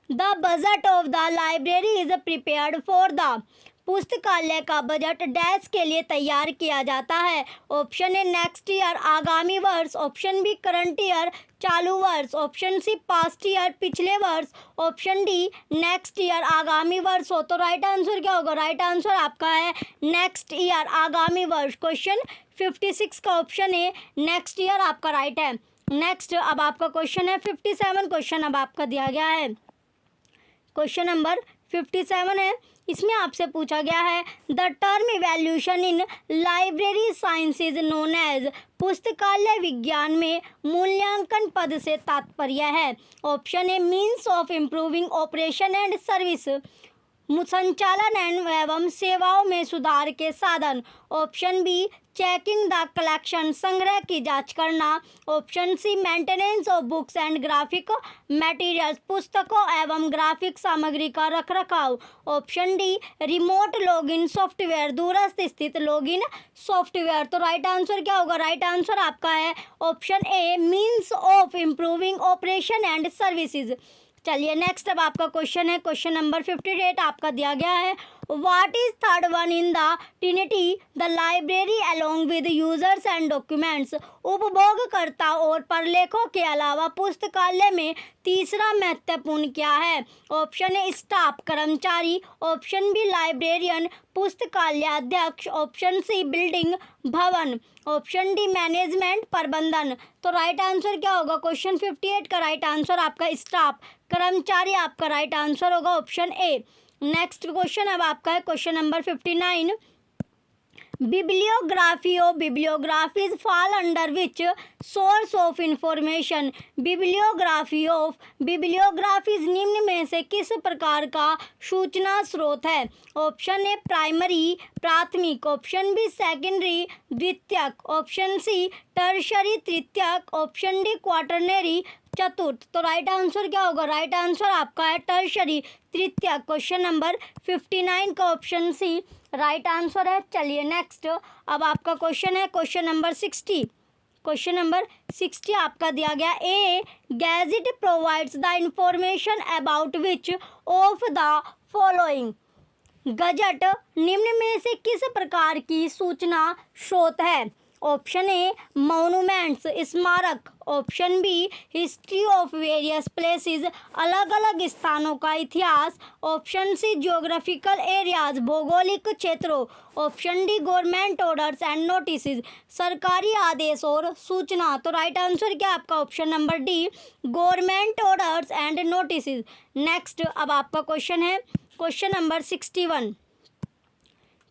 the budget of the library is prepared for the, पुस्तकालय का बजट डैश के लिए तैयार किया जाता है। ऑप्शन ए नेक्स्ट ईयर आगामी वर्ष, ऑप्शन बी करंट ईयर चालू वर्ष, ऑप्शन सी पास्ट ईयर पिछले वर्ष, ऑप्शन डी नेक्स्ट ईयर आगामी वर्ष हो। तो राइट आंसर क्या होगा? राइट आंसर आपका है नेक्स्ट ईयर आगामी वर्ष। क्वेश्चन 56 का ऑप्शन ए नेक्स्ट ईयर आपका राइट है। नेक्स्ट अब आपका क्वेश्चन है 57 क्वेश्चन अब आपका दिया गया है। क्वेश्चन नंबर 57 है, इसमें आपसे पूछा गया है, the term evaluation in library science is known as, पुस्तकालय विज्ञान में मूल्यांकन पद से तात्पर्य है। Option A means of improving operation and service, संचालन एवं सेवाओं में सुधार के साधन, option B checking the collection, संग्रह की जांच करना, option C maintenance of books and graphic materials, पुस्तकों एवं ग्राफिक सामग्री का रखरखाव, option D remote login software, दूरस्थ स्थित लॉगिन सॉफ्टवेयर। तो राइट आंसर क्या होगा? राइट आंसर आपका है option A means of improving operation and services. चलिए नेक्स्ट अब आपका क्वेश्चन है क्वेश्चन नंबर 58 आपका दिया गया है, what is third one in the trinity the library along with users and documents, उपभोगकर्ता और प्रलेखों के अलावा पुस्तकालय में तीसरा महत्वपूर्ण क्या है? ऑप्शन ए स्टाफ कर्मचारी, ऑप्शन बी लाइब्रेरियन पुस्तकालय अध्यक्ष, ऑप्शन सी बिल्डिंग भवन, ऑप्शन डी मैनेजमेंट प्रबंधन। तो राइट आंसर क्या होगा? क्वेश्चन 58 का राइट आंसर आपका स्टाफ कर्मचारी आपका राइट आंसर होगा ऑप्शन ए। नेक्स्ट क्वेश्चन अब आपका है question number 59, bibliography of bibliographies fall under which source of information, bibliography of bibliographies निम्न में से किस प्रकार का सूचना स्रोत है? ऑप्शन ए प्राइमरी प्राथमिक, ऑप्शन बी सेकेंडरी द्वितीयक, ऑप्शन सी टर्शरी तृतीयक, ऑप्शन डी क्वाटरनरी चतुर्थ। तो राइट आंसर क्या होगा? राइट आंसर आपका है टर्शरी तृतीयक। क्वेश्चन नंबर 59 का ऑप्शन सी राइट आंसर है। चलिए नेक्स्ट अब आपका क्वेश्चन है क्वेश्चन नंबर 60। क्वेश्चन नंबर 60 आपका दिया गया, a gazette provides the information about which of the following, गजट निम्न में से किस प्रकार की सूचना स्रोत है? ऑप्शन ए मॉन्यूमेंट्स स्मारक, option B history of various places अलग अलग स्थानों का इतिहास, ऑप्शन सी ज्योग्राफिकल एरियाज भौगोलिक क्षेत्रों, option D government orders and notices सरकारी आदेश और सूचना। तो राइट आंसर क्या आपका? Option number D government orders and notices. Next अब आपका क्वेश्चन है क्वेश्चन नंबर 61।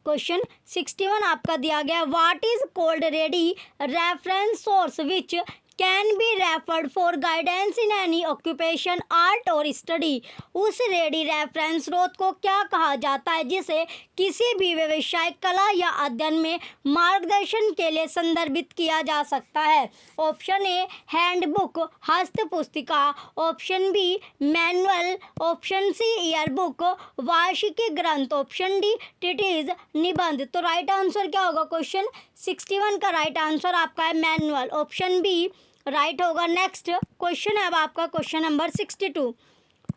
क्वेश्चन 61 आपका दिया गया, what is called ready reference source which can be referred for guidance in any occupation art और स्टडी, उस रेडी रेफरेंस स्रोत को क्या कहा जाता है जिसे किसी भी व्यवसाय कला या अध्ययन में मार्गदर्शन के लिए संदर्भित किया जा सकता है? ऑप्शन ए हैंडबुक हस्त पुस्तिका, option B manual, option C yearbook वार्षिकी ग्रंथ, ऑप्शन डी ट्रीटिज निबंध। तो राइट आंसर क्या होगा? क्वेश्चन 61 का राइट आंसर आपका है मैनुअल, ऑप्शन बी राइट होगा। नेक्स्ट क्वेश्चन है अब आपका क्वेश्चन नंबर 62।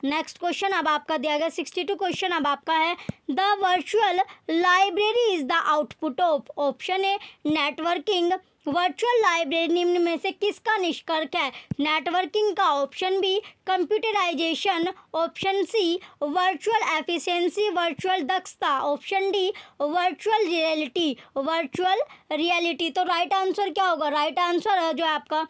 नेक्स्ट क्वेश्चन अब आपका दिया गया 62 क्वेश्चन अब आपका है, the virtual library is the output of, option A networking, virtual library निम्न में से किसका निष्कर्ष है? नेटवर्किंग का। Option B computerisation, option C virtual efficiency, virtual दक्षता, option D virtual reality, virtual reality. तो राइट आंसर क्या होगा? राइट आंसर है जो आपका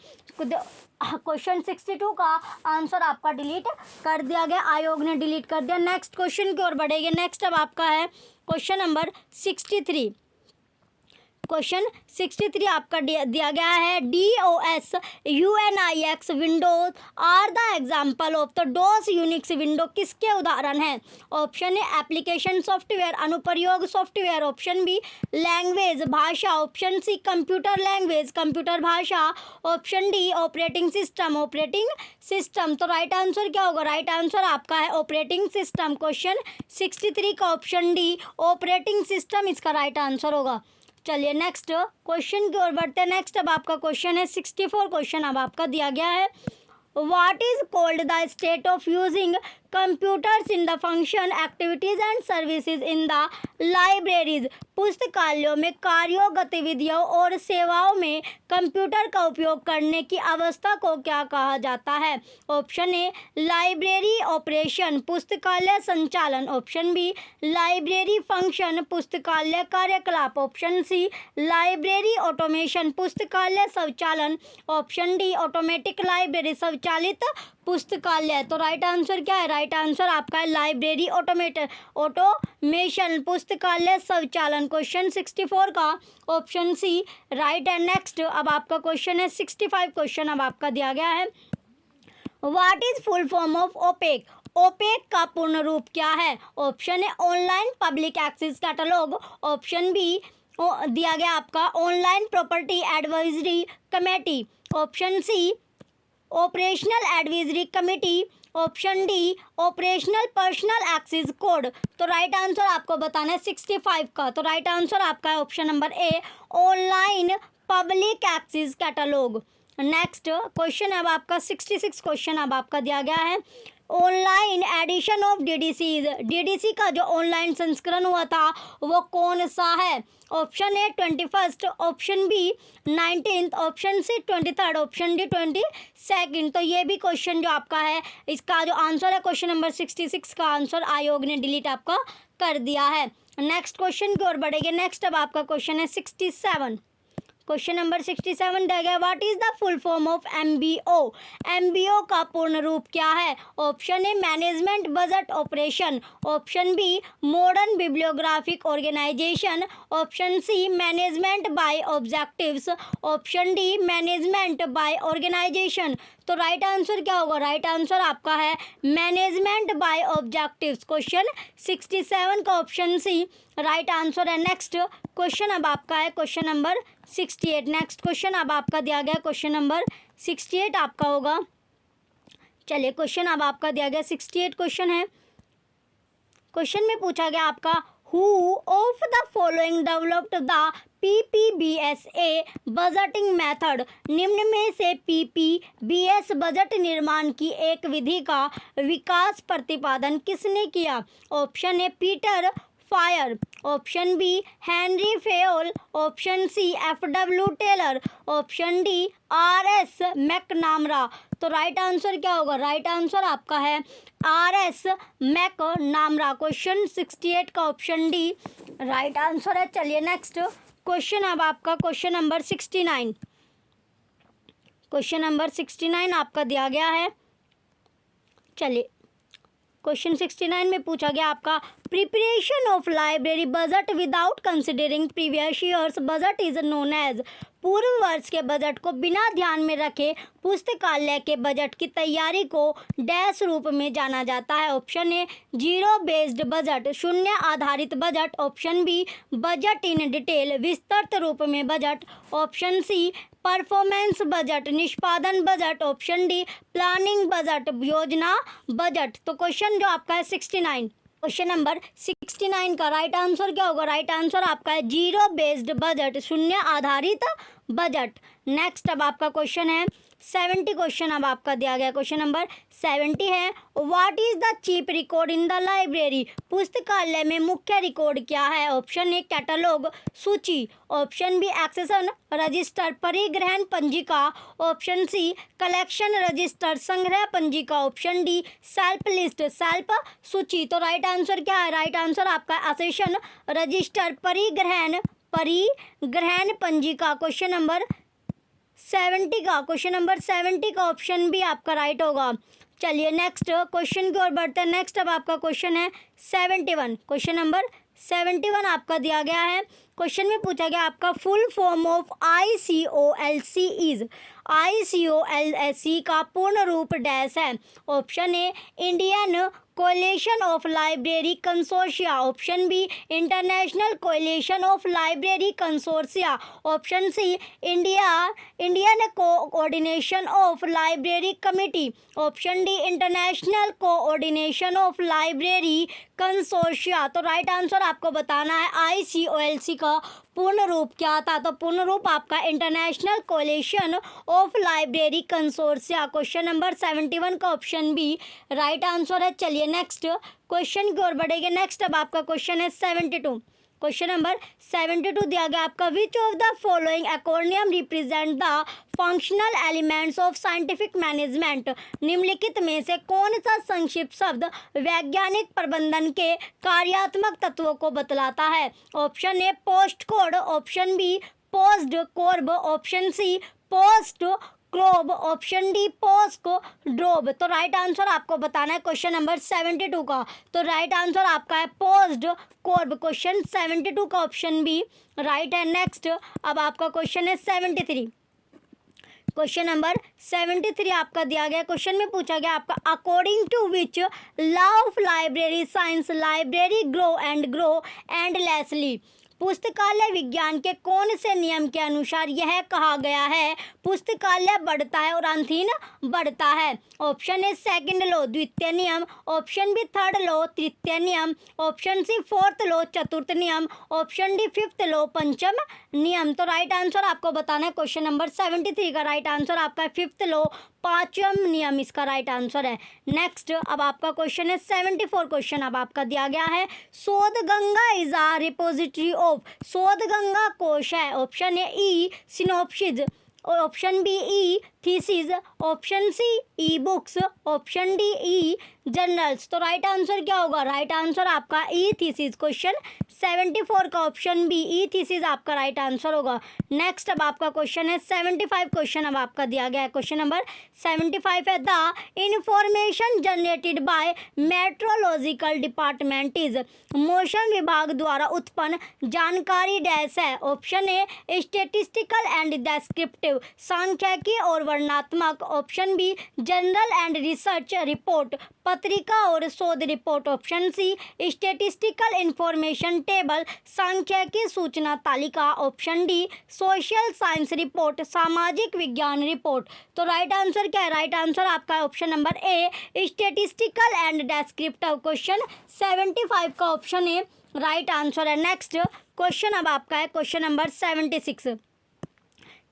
क्वेश्चन 62 का आंसर आपका डिलीट कर दिया गया, आयोग ने डिलीट कर दिया। नेक्स्ट क्वेश्चन की ओर बढ़ेंगे। नेक्स्ट अब आपका है क्वेश्चन नंबर 63। क्वेश्चन 63 आपका दिया गया है DOS, UNIX windows are the example of the DOS UNIX window किसके उदाहरण हैं? ऑप्शन ए एप्लीकेशन सॉफ्टवेयर, अनुप्रयोग सॉफ्टवेयर, ऑप्शन बी लैंग्वेज भाषा, option C computer language computer भाषा, ऑप्शन डी ऑपरेटिंग सिस्टम। तो राइट आंसर क्या होगा? राइट आंसर आपका है ऑपरेटिंग सिस्टम। क्वेश्चन 63 का ऑप्शन डी ऑपरेटिंग सिस्टम इसका राइट आंसर होगा। चलिए नेक्स्ट क्वेश्चन की ओर बढ़ते हैं। नेक्स्ट अब आपका क्वेश्चन है 64। क्वेश्चन अब आपका दिया गया है what is called the state of using computers in the function activities and services in the libraries. पुस्तकालयों में कार्यों, गतिविधियों और सेवाओं में कंप्यूटर का उपयोग करने की अवस्था को क्या कहा जाता है? ऑप्शन ए लाइब्रेरी ऑपरेशन, पुस्तकालय संचालन, ऑप्शन बी लाइब्रेरी फंक्शन, पुस्तकालय कार्यकलाप, ऑप्शन सी लाइब्रेरी ऑटोमेशन, पुस्तकालय स्वचालन, ऑप्शन डी ऑटोमेटिक लाइब्रेरी, स्वचालित पुस्तकालय। तो राइट आंसर क्या है? राइट आंसर आपका है लाइब्रेरी ऑटोमेशन, पुस्तकालय स्वचालन। क्वेश्चन 64 का ऑप्शन सी राइट है। नेक्स्ट अब आपका क्वेश्चन है 65। क्वेश्चन अब आपका दिया गया है what is full form of OPAC. OPAC का पूर्ण रूप क्या है? ऑप्शन है online public access catalogue, option B दिया गया आपका online property advisory committee, option C operational advisory committee, option D operational personal access code. तो राइट आंसर आपको बताना है 65 का। तो राइट आंसर आपका है option number A online public access catalogue. Next question अब आपका 66 क्वेश्चन अब आपका दिया गया है ऑनलाइन एडिशन ऑफ डीडीसी का जो ऑनलाइन संस्करण हुआ था वो कौन सा है? Option A 21, option B 19, option C 23, option D 22। तो ये भी क्वेश्चन जो आपका है इसका जो आंसर है क्वेश्चन नंबर 66 का आंसर आयोग ने डिलीट आपका कर दिया है। नेक्स्ट क्वेश्चन की ओर बढ़ेंगे। नेक्स्ट अब आपका क्वेश्चन है 67। क्वेश्चन नंबर 67 दिया गया what is the full form of MBO। MBO का पूर्ण रूप क्या है? Option A management budget operation, option B modern bibliographic organisation, option C management by objectives, option D management by organisation. तो राइट आंसर क्या होगा? राइट आंसर आपका है मैनेजमेंट बाय ऑब्जेक्टिव्स। क्वेश्चन 67 का ऑप्शन सी राइट आंसर है। नेक्स्ट क्वेश्चन अब आपका है क्वेश्चन नंबर 68। नेक्स्ट क्वेश्चन अब आपका दिया गया क्वेश्चन नंबर 68 आपका होगा। चलिए क्वेश्चन अब आपका दिया गया 68 क्वेश्चन है। क्वेश्चन में पूछा गया आपका who of the following developed the PPBSA budgeting method. निम्न में से PPBS बजट निर्माण की एक विधि का विकास प्रतिपादन किसने किया? Option A Peter Fire, option B Henry Fayol, option C FW Taylor, option D RS McNamara. तो राइट आंसर क्या होगा? राइट आंसर आपका है RS मैकनामरा। क्वेश्चन 68 का ऑप्शन डी राइट आंसर है। चलिए नेक्स्ट क्वेश्चन अब आपका क्वेश्चन नंबर 69। क्वेश्चन नंबर 69 आपका दिया गया है। चलिए क्वेश्चन 69 में पूछा गया आपका preparation of library budget without considering previous years budget is known as. पूर्व वर्ष के बजट को बिना ध्यान में रखे पुस्तकालय के बजट की तैयारी को डैश रूप में जाना जाता है। Option A zero based budget, शून्य आधारित budget, option B budget in detail, विस्तृत रूप में budget, option C performance budget, निष्पादन budget, option D planning budget, योजना बजट। तो क्वेश्चन जो आपका है 69, क्वेश्चन नंबर 69 का राइट आंसर क्या होगा? राइट आंसर आपका है जीरो बेस्ड बजट, शून्य आधारित बजट। नेक्स्ट अब आपका क्वेश्चन है 70 क्वेश्चन अब आपका दिया गया क्वेश्चन नंबर 70 है what is the chief record in the library. पुस्तकालय में मुख्य रिकॉर्ड क्या है। ऑप्शन ए कैटलॉग सूची, ऑप्शन बी एक्सेशन रजिस्टर परिग्रहण पंजिका, ऑप्शन सी कलेक्शन रजिस्टर संग्रह पंजिका, option D shelf list shelf सूची। तो राइट आंसर क्या है, राइट आंसर आपका एक्सेशन रजिस्टर परिग्रहण पंजिका। क्वेश्चन नंबर 70 का ऑप्शन भी आपका राइट होगा। चलिए नेक्स्ट क्वेश्चन की ओर बढ़ते हैं। नेक्स्ट अब आपका क्वेश्चन है 71। क्वेश्चन नंबर 71 आपका दिया गया है। क्वेश्चन में पूछा गया आपका full form of ICOLC is. ICOLC का पूर्ण रूप डैश है। Option A Indian coalition of library consortia, option B international coalition of library consortia, option C Indian coordination of library committee, option D international coordination of library consortia. तो राइट आंसर आपको बताना है ICOLC का पूर्ण रूप क्या था। तो पूर्ण रूप आपका international coalition of library consortia. Question number 71 का ऑप्शन बी राइट आंसर है। चलिए नेक्स्ट क्वेश्चन की ओर बढ़ेंगे। नेक्स्ट अब आपका क्वेश्चन है 72। क्वेश्चन नंबर 72 दिया गया आपका which of the following acromion represent the functional elements of scientific management. निम्नलिखित में से कौन सा संक्षिप्त शब्द वैज्ञानिक प्रबंधन के कार्यात्मक तत्वों को बतलाता है। Option A post code, option B post corb, option C post clob, option D post drob. तो राइट आंसर आपको बताना है क्वेश्चन नंबर 72 का। तो राइट आंसर आपका है पोस्ट कोर्ब। क्वेश्चन 72 का ऑप्शन बी राइट है। नेक्स्ट अब आपका क्वेश्चन है 73। क्वेश्चन नंबर 73 आपका दिया गया। क्वेश्चन में पूछा गया आपका according to which law of library science library grow endlessly. पुस्तकालय विज्ञान के कौन से नियम के अनुसार यह कहा गया है पुस्तकालय बढ़ता है और अंतहीन बढ़ता है। ऑप्शन ए सेकंड लॉ द्वितीय नियम, ऑप्शन बी थर्ड लॉ तृतीय नियम, ऑप्शन सी फोर्थ लॉ चतुर्थ नियम, ऑप्शन डी फिफ्थ लॉ पंचम नियम। तो राइट आंसर आपको बताना है क्वेश्चन नंबर 73 का राइट आंसर आपका फिफ्थ लॉ पांचम नियम इसका राइट आंसर है। नेक्स्ट अब आपका क्वेश्चन है 74 क्वेश्चन अब आपका दिया गया है Shodh Ganga is a repository of. Shodh Ganga कोश है। Option A e synopsis, option B e thesis, option C e books, option D e journals. तो राइट आंसर क्या होगा, राइट आंसर आपका ई थीसिस। क्वेश्चन 74 का ऑप्शन बी ई थीसिस आपका राइट आंसर होगा। नेक्स्ट अब आपका क्वेश्चन है 75 क्वेश्चन अब आपका दिया गया है। क्वेश्चन नंबर 75 है the information generated by meteorological department is. मौसम विभाग द्वारा उत्पन्न जानकारी डैश है। Option A statistical and descriptive सांख्यिकी और वर्णनात्मक, option B journal and research report पत्रिका और शोध report, option C statistical information table सांख्यिकी सूचना तालिका, option D social science report सामाजिक विज्ञान रिपोर्ट। तो राइट आंसर क्या है, राइट आंसर आपका option number A statistical and descriptive. Question 75 का ऑप्शन ए राइट आंसर है। नेक्स्ट क्वेश्चन अब आपका है क्वेश्चन नंबर 76।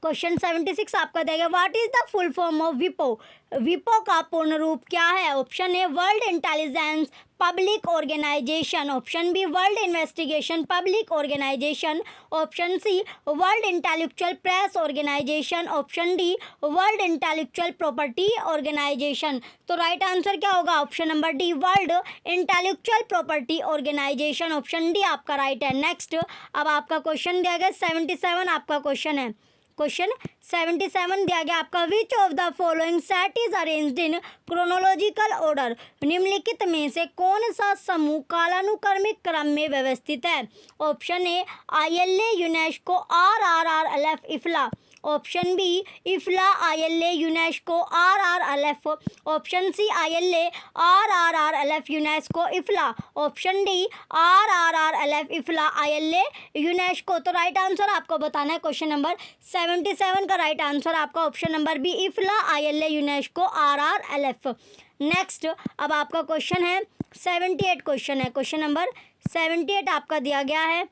क्वेश्चन 76 आपका देगा what is the full form of विपो। विपो का पूर्ण रूप क्या है। Option A world intelligence public organisation, option B world investigation public organisation, option C world intellectual press organisation, option D world intellectual property organisation. तो राइट आंसर क्या होगा, option number D world intellectual property organisation, option D आपका राइट है। नेक्स्ट अब आपका क्वेश्चन दिया गया 77 आपका क्वेश्चन है। क्वेश्चन 77 दिया गया आपका which of the following set is arranged in chronological order. निम्नलिखित में से कौन सा समूह कालानुक्रमिक क्रम में व्यवस्थित है। Option A ILA UNESCO RRRLF IFLA, option B IFLA ILA UNESCO RRLF, option C ILA RRRLF UNESCO IFLA, option D RRRLF IFLA ILA UNESCO. तो राइट आंसर आपको बताना है क्वेश्चन नंबर 77 का राइट आंसर आपका option number B IFLA ILA UNESCO RRLF। Next अब आपका क्वेश्चन है 78 क्वेश्चन है। क्वेश्चन नंबर 78 आपका दिया गया है।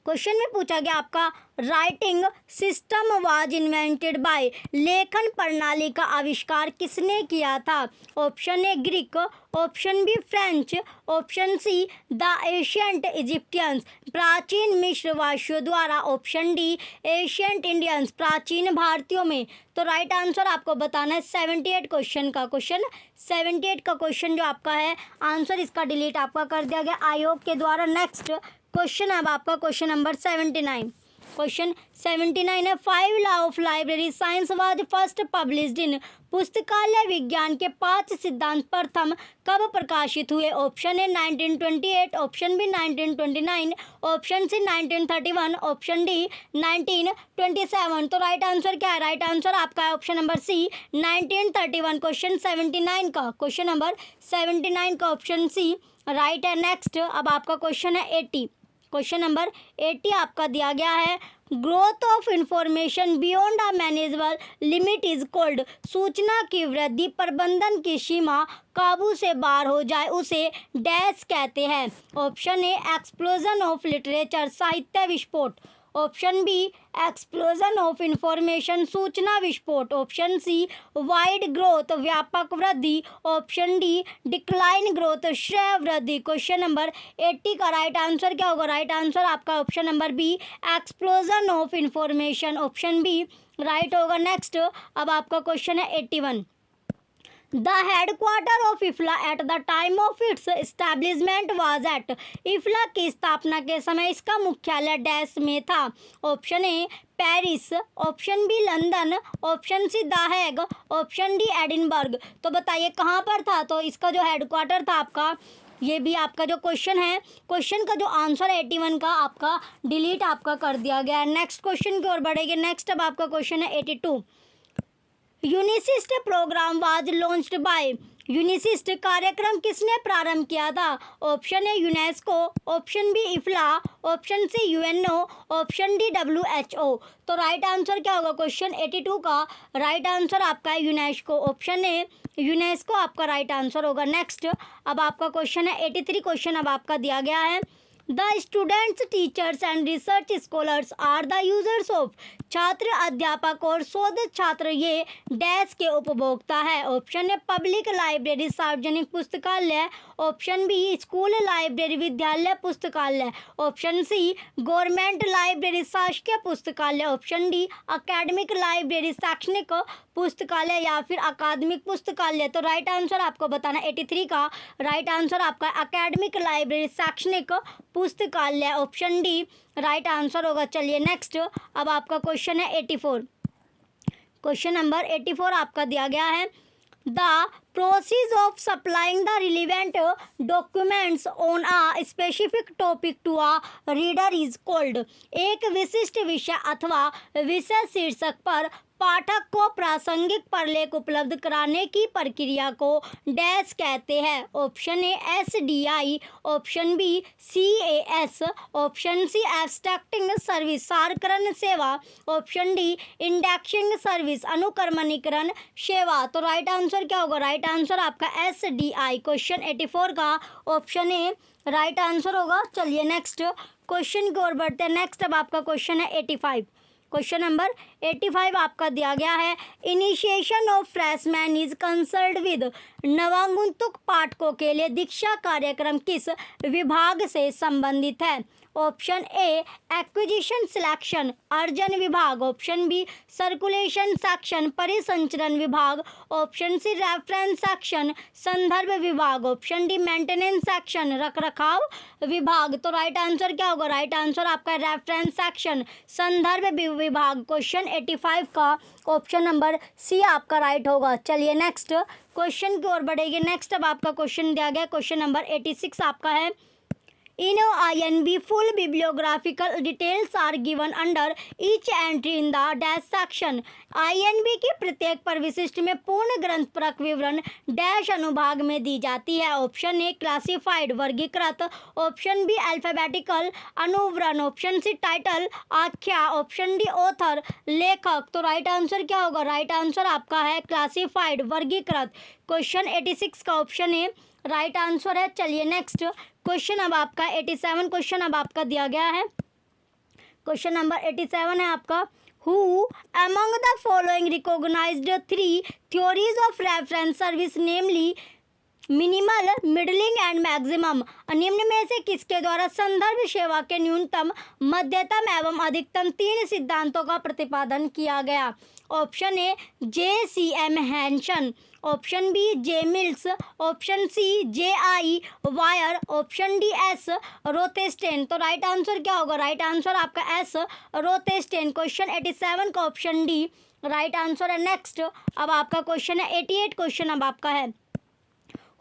क्वेश्चन में पूछा गया आपका writing system was invented by, लेखन प्रणाली का आविष्कार किसने किया था? Option A Greek, option B French, option C the ancient Egyptians, प्राचीन मिस्र वासियों द्वारा, ऑप्शन डी एशियंट इंडियंस, प्राचीन भारतीयों में। तो राइट आंसर आपको बताना है 78 क्वेश्चन का। क्वेश्चन 78 का क्वेश्चन जो आपका है आंसर इसका डिलीट आपका कर दिया गया आयोग के द्वारा। नेक्स्ट क्वेश्चन अब आपका क्वेश्चन नंबर 79। क्वेश्चन 79 है 5 law of library science was first published in, पुस्तकालय विज्ञान के 5 सिद्धांत प्रथम कब प्रकाशित हुए? Option A 1928, option B 1929, option C 1931, option D 1927। तो राइट आंसर क्या है? राइट आंसर आपका है ऑप्शन नंबर सी 1931। क्वेश्चन 79 का क्वेश्चन नंबर 79 का ऑप्शन सी राइट है। नेक्स्ट अब आपका क्वेश्चन है 80। क्वेश्चन नंबर 80 आपका दिया गया है growth of information beyond a manageable limit is called, सूचना की वृद्धि प्रबंधन की सीमा काबू से बाहर हो जाए उसे डैश कहते हैं? Option A explosion of literature, साहित्य विस्फोट, option B explosion of information, सूचना विस्फोट, ऑप्शन सी वाइड ग्रोथ, व्यापक वृद्धि, ऑप्शन डी डिक्लाइन ग्रोथ, श्रेय वृद्धि। क्वेश्चन नंबर 80 का राइट आंसर क्या होगा? राइट आंसर आपका option number B explosion of information, option B right होगा। नेक्स्ट अब आपका क्वेश्चन है 81। The headquarter of IFLA at the time of its establishment was at, IFLA की स्थापना के समय इसका मुख्यालय डैश में था? Option A Paris, option B London, option C the Hague, option D Edinburgh. तो बताइए कहाँ पर था? तो इसका जो हेडक्वार्टर था आपका, ये भी आपका जो क्वेश्चन है, क्वेश्चन का जो आंसर है 81 का आपका डिलीट आपका कर दिया गया है। नेक्स्ट क्वेश्चन की ओर बढ़ेंगे। नेक्स्ट अब आपका क्वेश्चन है 82। UNISIST programme was launched by, UNISIST कार्यक्रम किसने प्रारंभ किया था? Option A UNESCO, option B IFLA, option C UNO, option D WHO। तो राइट आंसर क्या होगा? क्वेश्चन 82 का राइट आंसर आपका है यूनेस्को, ऑप्शन ए यूनेस्को आपका राइट आंसर होगा। नेक्स्ट अब आपका क्वेश्चन है 83। क्वेश्चन अब आपका दिया गया है the students teachers and research scholars are the users of, छात्र अध्यापक और शोध छात्र ये डैश के उपभोक्ता है? ऑप्शन ए पब्लिक लाइब्रेरी, सार्वजनिक पुस्तकालय, ऑप्शन बी स्कूल लाइब्रेरी, विद्यालय पुस्तकालय, ऑप्शन सी गवर्नमेंट लाइब्रेरी, शासकीय पुस्तकालय, ऑप्शन डी अकेडमिक लाइब्रेरी, शैक्षणिक पुस्तकालय या फिर अकादमिक पुस्तकालय। तो राइट आंसर आपको बताना 83 का राइट आंसर आपका अकेडमिक लाइब्रेरी, शैक्षणिक पुस्तकालय, ऑप्शन डी राइट आंसर होगा। चलिए नेक्स्ट अब आपका क्वेश्चन है 84। क्वेश्चन नंबर 84 आपका दिया गया है the process of supplying the relevant documents on a specific topic to a reader is called, एक विशिष्ट विषय अथवा विषय शीर्षक पर पाठक को प्रासंगिक प्रलेख उपलब्ध कराने की प्रक्रिया को डैश कहते हैं? Option A SDI, option B CAS, option C abstracting service, सारकरण सेवा, ऑप्शन डी इंडेक्सिंग सर्विस, अनुक्रमणीकरण सेवा। तो राइट आंसर क्या होगा? राइट आंसर आपका SDI। क्वेश्चन 84 का ऑप्शन ए राइट आंसर होगा। चलिए नेक्स्ट क्वेश्चन की ओर बढ़ते हैं। नेक्स्ट अब आपका क्वेश्चन है 85। क्वेश्चन नंबर 85 आपका दिया गया है initiation of freshman is concerned with, नवागंतुक पाठकों के लिए दीक्षा कार्यक्रम किस विभाग से संबंधित है? ऑप्शन ए एक्विजिशन सिलेक्शन, अर्जन विभाग, ऑप्शन बी सर्कुलेशन सेक्शन, परिसंचरण विभाग, ऑप्शन सी रेफरेंस सेक्शन, संदर्भ विभाग, ऑप्शन डी मेंटेनेंस सेक्शन, रखरखाव विभाग। तो राइट आंसर क्या होगा? राइट आंसर आपका रेफरेंस सेक्शन, संदर्भ विभाग। क्वेश्चन 85 का ऑप्शन नंबर सी आपका राइट होगा। चलिए नेक्स्ट क्वेश्चन की ओर बढ़ेगी। नेक्स्ट अब आपका क्वेश्चन दिया गया क्वेश्चन नंबर 86 आपका है In INB, full bibliographical details are given under each entry in the dash section. INB की प्रत्येक पर विशिष्ट में पूर्ण ग्रंथपरक विवरण डैश अनुभाग में दी जाती है। ऑप्शन ए क्लासिफाइड, वर्गीकृत, ऑप्शन बी अल्फाबेटिकल, अनुवरण, ऑप्शन सी टाइटल, आख्या, ऑप्शन डी ऑथर, लेखक। तो राइट आंसर क्या होगा? राइट आंसर आपका है क्लासिफाइड, वर्गीकृत। क्वेश्चन 86 का ऑप्शन ए राइट आंसर है। चलिए नेक्स्ट क्वेश्चन अब आपका 87 क्वेश्चन अब आपका दिया गया है क्वेश्चन नंबर 87 है आपका, who among the following recognised 3 theories of reference service namely minimal, middling and maximum, निम्न में से किसके द्वारा संदर्भ सेवा के न्यूनतम, मध्यतम एवं अधिकतम 3 सिद्धांतों का प्रतिपादन किया गया? Option A JCM Hanson, option B J Mills, option C JI Wyer, option D S Rothstein. तो राइट आंसर क्या होगा? राइट आंसर आपका S रोथेस्टेन। क्वेश्चन 87 का ऑप्शन डी राइट आंसर है। नेक्स्ट अब आपका क्वेश्चन है 88 क्वेश्चन अब आपका है,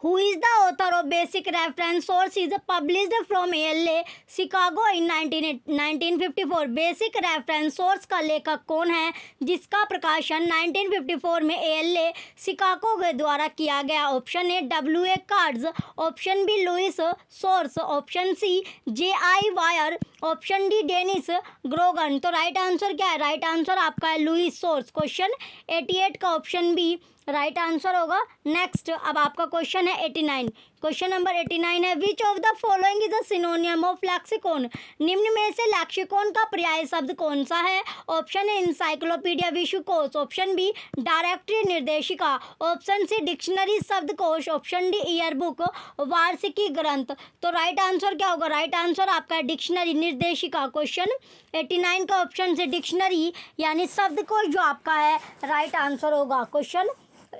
Who is the author of Basic Reference Sources published from ALA Chicago in 1954? Basic reference source का लेखक कौन है जिसका प्रकाशन 1954 में ALA शिकागो के द्वारा किया गया? Option A WA Cards, option B Louis Shores, option C JI Wyer, option D Dennis Grogan. तो राइट आंसर क्या है? राइट आंसर आपका है लुइस सोर्स। क्वेश्चन 88 का ऑप्शन बी राइट आंसर होगा। नेक्स्ट अब आपका क्वेश्चन है 89। क्वेश्चन नंबर 89 है, which of the following is a सिनोनियम of lexicon? निम्न में से लैक्सिकॉन का पर्याय शब्द कौन सा है? ऑप्शन ए इंसाइक्लोपीडिया विश्वकोश, ऑप्शन बी डायरेक्टरी निर्देशिका, ऑप्शन सी डिक्शनरी शब्दकोश, ऑप्शन डी ईयर बुक वार्षिकी ग्रंथ। तो राइट आंसर क्या होगा? राइट आंसर आपका है डिक्शनरी निर्देशिका। क्वेश्चन 89 का ऑप्शन से डिक्शनरी यानी शब्दकोश जो आपका है राइट आंसर होगा। क्वेश्चन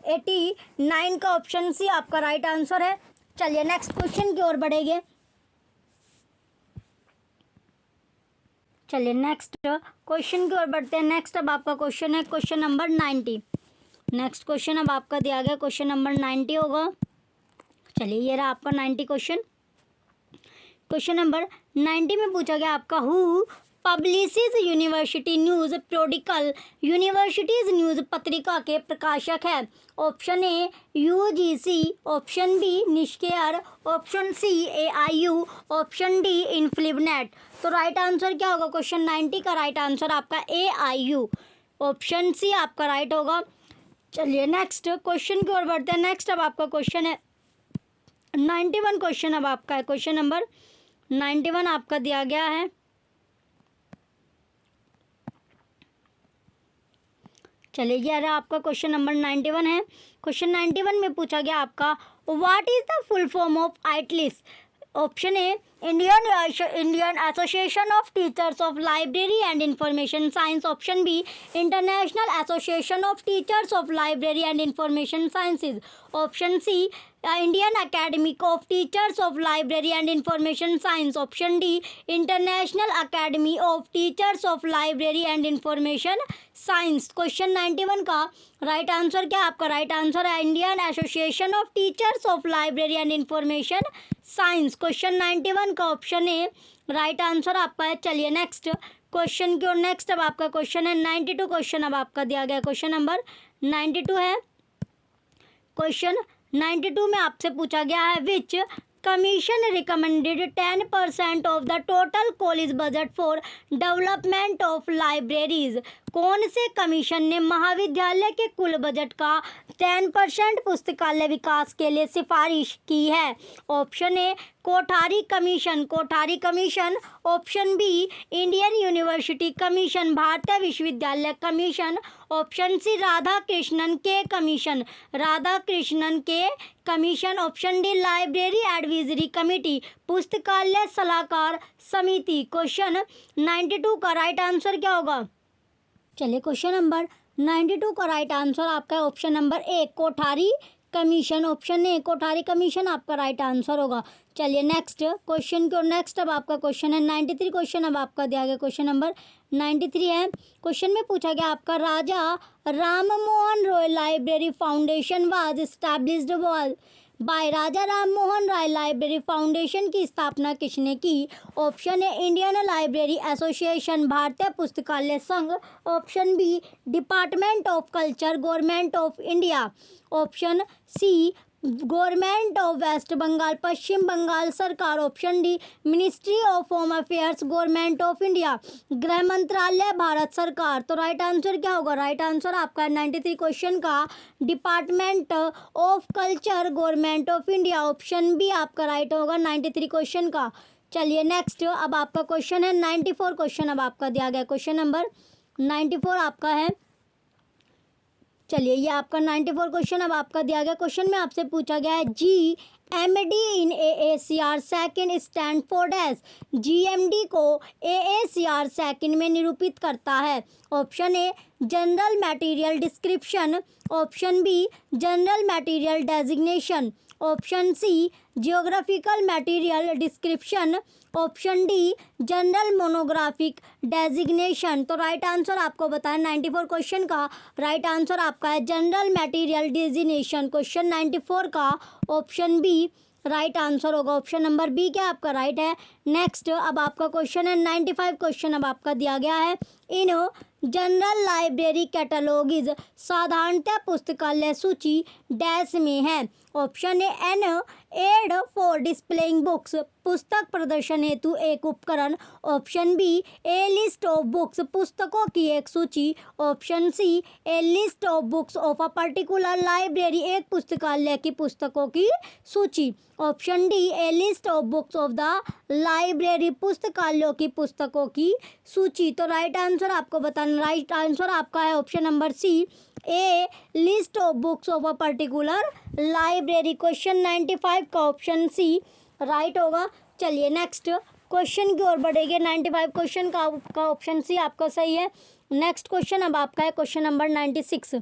89 का ऑप्शन सी आपका राइट आंसर है। चलिए नेक्स्ट क्वेश्चन की ओर बढ़ेंगे। चलिए नेक्स्ट क्वेश्चन की ओर बढ़ते हैं। नेक्स्ट अब आपका क्वेश्चन है क्वेश्चन नंबर 90। नेक्स्ट क्वेश्चन अब आपका दिया गया क्वेश्चन नंबर 90 होगा। चलिए ये रहा आपका 90 क्वेश्चन। क्वेश्चन नंबर 90 में पूछा गया आपका, who publishes university news periodical? Universities news पत्रिका के प्रकाशक है? Option A UGC, option B NISCAIR, option C AIU, option D INFLIBNET. तो राइट आंसर क्या होगा? क्वेश्चन 90 का राइट आंसर आपका AIU, ऑप्शन सी आपका राइट होगा। चलिए नेक्स्ट क्वेश्चन की ओर बढ़ते हैं। नेक्स्ट अब आपका क्वेश्चन है 91 क्वेश्चन अब आपका है। क्वेश्चन नंबर 91 आपका दिया गया है। चलिए ये रहा आपका क्वेश्चन नंबर 91 है। क्वेश्चन 91 में पूछा गया आपका, what is the full form of IATLIS? Option A Indian association of teachers of library and information science, option B international association of teachers of library and information sciences, option C Indian academy of teachers of library and information science, option D international academy of teachers of library and information science. Question 91 का राइट आंसर क्या आपका? राइट आंसर है Indian association of teachers of library and information science. Question 91 का ऑप्शन ए राइट आंसर आपका है। चलिए नेक्स्ट क्वेश्चन की ओर। नेक्स्ट अब आपका क्वेश्चन है 92 क्वेश्चन अब आपका दिया गया क्वेश्चन नंबर 92 है। क्वेश्चन 92 में आपसे पूछा गया है, which commission recommended 10% of the total college budget for development of libraries? कौन से कमीशन ने महाविद्यालय के कुल बजट का 10% पुस्तकालय विकास के लिए सिफारिश की है? Option A Kothari commission, Kothari commission, option B Indian university commission, भारतीय विश्वविद्यालय commission, option C Radha Krishnan के कमीशन, राधा कृष्णन के commission, option D library advisory committee, पुस्तकालय सलाहकार समिति। क्वेश्चन 92 का राइट आंसर क्या होगा? चलिए क्वेश्चन नंबर 92 का राइट आंसर आपका है option number A Kothari commission, option A Kothari commission आपका राइट आंसर होगा। चलिए नेक्स्ट क्वेश्चन को। नेक्स्ट अब आपका क्वेश्चन है 93 क्वेश्चन अब आपका दिया गया क्वेश्चन नंबर 93 है। क्वेश्चन में पूछा गया आपका, Raja Ram Mohan Roy library foundation was established by Raja Ram Mohan Rai library foundation की स्थापना किसने की? Option A Indian library association, भारतीय पुस्तकालय संघ, option B department of culture government of India, option C government of West Bengal पश्चिम बंगाल सरकार, option D ministry of home affairs government of India, गृह मंत्रालय भारत सरकार। तो राइट आंसर क्या होगा? राइट आंसर आपका 93 क्वेश्चन का department of culture government of India, option B आपका राइट होगा 93 क्वेश्चन का। चलिए नेक्स्ट, अब आपका क्वेश्चन है 94 क्वेश्चन अब आपका दिया गया, क्वेश्चन नंबर 94 आपका है। चलिए ये आपका 94 क्वेश्चन अब आपका दिया गया। क्वेश्चन में आपसे पूछा गया है GMD in AACR second stand for dash. GMD को AACR सेकंड में निरूपित करता है। Option A general material description, option B general material designation, option C geographical material description, option D general monographic designation. तो राइट आंसर आपको बताएं 94 क्वेश्चन का राइट आंसर आपका है जनरल मटेरियल डेजिग्नेशन। क्वेश्चन 94 का ऑप्शन बी राइट आंसर होगा। ऑप्शन नंबर बी क्या आपका राइट है। नेक्स्ट, अब आपका क्वेश्चन है 95 क्वेश्चन अब आपका दिया गया है। In general library catalogue is साधारणतः पुस्तकालय सूची डैश में है। Option A an aid for displaying books, पुस्तक प्रदर्शन हेतु एक उपकरण। Option B a list of books, पुस्तकों की एक सूची। Option C a list of books of a particular library, एक पुस्तकालय की पुस्तकों की सूची। Option D a list of books of the library, पुस्तकालयों की पुस्तकों की सूची। तो राइट आंसर आपको बताना, राइट आंसर आपका है option number C a list of books of a particular library. Question 95 का ऑप्शन सी राइट होगा। चलिए नेक्स्ट क्वेश्चन की ओर बढ़ेंगे। 95 क्वेश्चन का ऑप्शन सी आपका सही है। नेक्स्ट क्वेश्चन अब आपका है क्वेश्चन नंबर 96।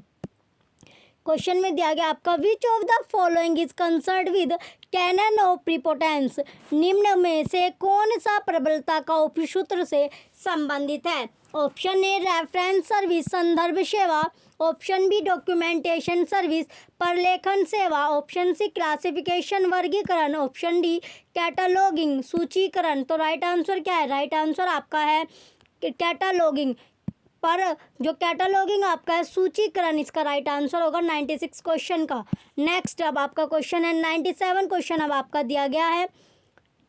क्वेश्चन में दिया गया आपका which of the following is concerned with canon of prepotence, निम्न में से कौन सा प्रबलता का उपसूत्र से संबंधित है। ऑप्शन ए रेफरेंस सर्विस, संदर्भ सेवा। ऑप्शन बी डॉक्यूमेंटेशन सर्विस, प्रलेखन सेवा। ऑप्शन सी क्लासिफिकेशन, वर्गीकरण। ऑप्शन डी कैटलॉगिंग, सूचीकरण। तो राइट आंसर क्या है, राइट आंसर आपका है कैटलॉगिंग। पर जो कैटलॉगिंग आपका है सूचीकरण, इसका राइट आंसर होगा 96 क्वेश्चन का। नेक्स्ट, अब आपका क्वेश्चन है 97 क्वेश्चन अब आपका दिया गया है।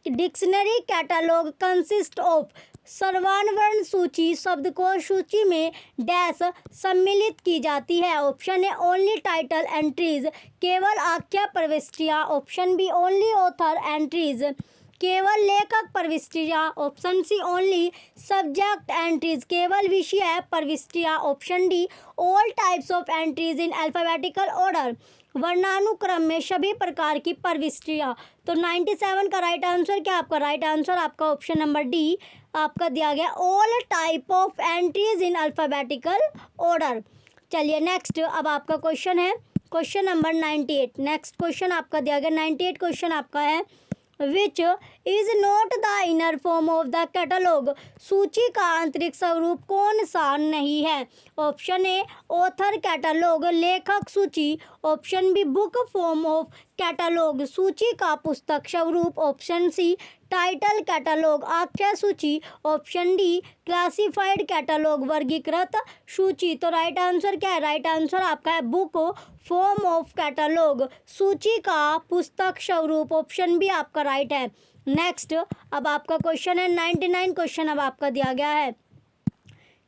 डिक्शनरी कैटलॉग कंसिस्ट ऑफ, सर्वानुवर्ण सूची शब्दकोश सूची में डैश सम्मिलित की जाती है। Option A only title entries, केवल आख्या प्रविष्टियाँ। Option B only author entries, केवल लेखक प्रविष्टियाँ। Option C only subject entries, केवल विषय प्रविष्टियाँ। Option D all types of entries in alphabetical order, वर्णानुक्रम में सभी प्रकार की प्रविष्टियाँ। तो 97 का राइट आंसर क्या आपका, राइट आंसर आपका ऑप्शन नंबर डी आपका दिया गया all type of entries in alphabetical order. चलिए नेक्स्ट, अब आपका क्वेश्चन है क्वेश्चन नंबर 98। नेक्स्ट क्वेश्चन आपका दिया गया 98 क्वेश्चन आपका है which is not the inner form of the catalogue, सूची का आंतरिक स्वरूप कौन सा नहीं है। ऑप्शन ए ऑथर कैटलॉग, लेखक सूची। Option B book form of catalogue, सूची का पुस्तक स्वरूप। ऑप्शन सी टाइटल कैटलॉग, आख्या सूची। ऑप्शन डी क्लासिफाइड कैटलॉग, वर्गीकृत सूची। तो राइट आंसर क्या है, राइट आंसर आपका है बुक फॉर्म ऑफ कैटलॉग, सूची का पुस्तक स्वरूप। ऑप्शन बी आपका राइट है। नेक्स्ट, अब आपका क्वेश्चन है 99 क्वेश्चन अब आपका दिया गया है।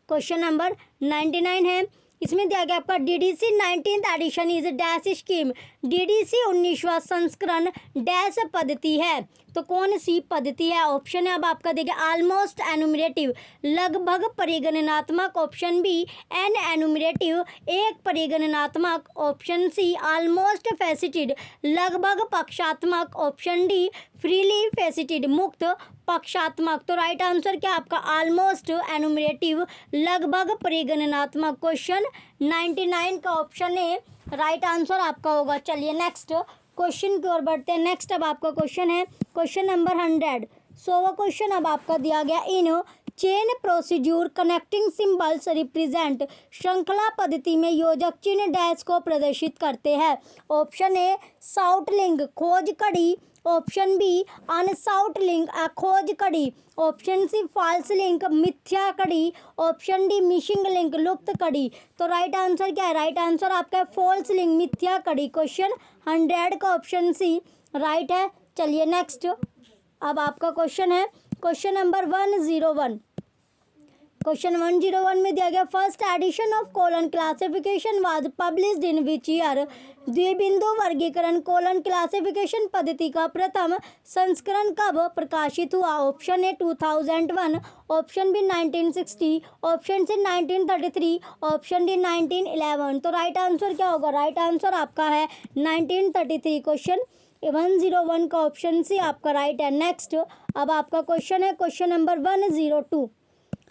क्वेश्चन नंबर 99 है, इसमें दिया गया आपका DDC 19th edition is dash scheme, DDC 19वां संस्करण डैश पद्धति है। तो कौन सी पद्धति है। ऑप्शन है अब आपका देखिए ऑलमोस्ट एनुमरेटिव, लगभग परिगणनात्मक। ऑप्शन बी एन एनुमरेटिव, एक परिगणनात्मक। ऑप्शन सी ऑलमोस्ट फेसिटेड, लगभग पक्षात्मक। ऑप्शन डी फ्रीली फेसिटेड, मुक्त पक्षात्मक। तो राइट आंसर क्या आपका ऑलमोस्ट एनुमरेटिव, लगभग परिगणनात्मक। क्वेश्चन 99 का ऑप्शन ए राइट आंसर आपका होगा। चलिए नेक्स्ट क्वेश्चन की ओर बढ़ते हैं। नेक्स्ट अब आपका क्वेश्चन है क्वेश्चन नंबर 100। 100वां क्वेश्चन अब आपका दिया गया in chain procedure connecting symbols represent, श्रृंखला पद्धति में योजक चिन्ह डैश को प्रदर्शित करते हैं। ऑप्शन ए साउट लिंक, खोज कड़ी। ऑप्शन बी अनसाउट लिंक, खोज कड़ी। ऑप्शन सी फॉल्स लिंक, मिथ्या कड़ी। ऑप्शन डी मिसिंग लिंक, लुप्त कड़ी। तो राइट आंसर क्या है, राइट आंसर आपका फॉल्स लिंक, मिथ्या कड़ी। क्वेश्चन 100 का ऑप्शन सी राइट है। चलिए नेक्स्ट, अब आपका क्वेश्चन है क्वेश्चन नंबर 101। क्वेश्चन 101 में दिया गया first edition of colon classification was published in which year. द्विबिंदु वर्गीकरण कोलन क्लासिफिकेशन पद्धति का प्रथम संस्करण कब प्रकाशित हुआ? Option A 2001, option B 1960, option C 1933, option D 1911। तो राइट आंसर क्या होगा? राइट आंसर आपका है 1933। क्वेश्चन 101 का ऑप्शन सी आपका राइट है। नेक्स्ट अब आपका क्वेश्चन है क्वेश्चन नंबर 102।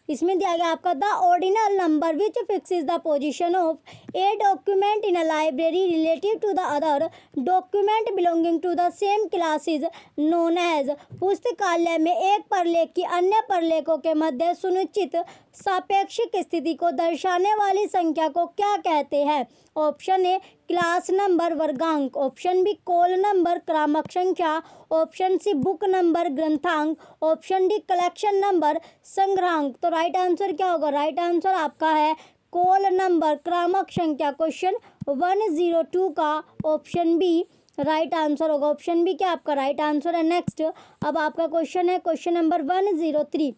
इसमें दिया गया आपका the ordinal number which fixes the position of a document in a library relative to the other document belonging to the same class is known as. पुस्तकालय में एक प्रलेख की अन्य प्रलेखों के मध्य सुनिश्चित सापेक्षिक स्थिति को दर्शाने वाली संख्या को क्या कहते हैं? ऑप्शन ए क्लास नंबर वर्गांक, ऑप्शन बी कॉल नंबर क्रामक संख्या, ऑप्शन सी बुक नंबर ग्रंथांक, ऑप्शन डी कलेक्शन नंबर संग्रहांक। तो राइट आंसर क्या होगा? राइट आंसर आपका है कॉल नंबर क्रामक संख्या। क्वेश्चन 102 का ऑप्शन बी राइट आंसर होगा। ऑप्शन बी क्या आपका राइट आंसर है। नेक्स्ट अब आपका क्वेश्चन है question number 103।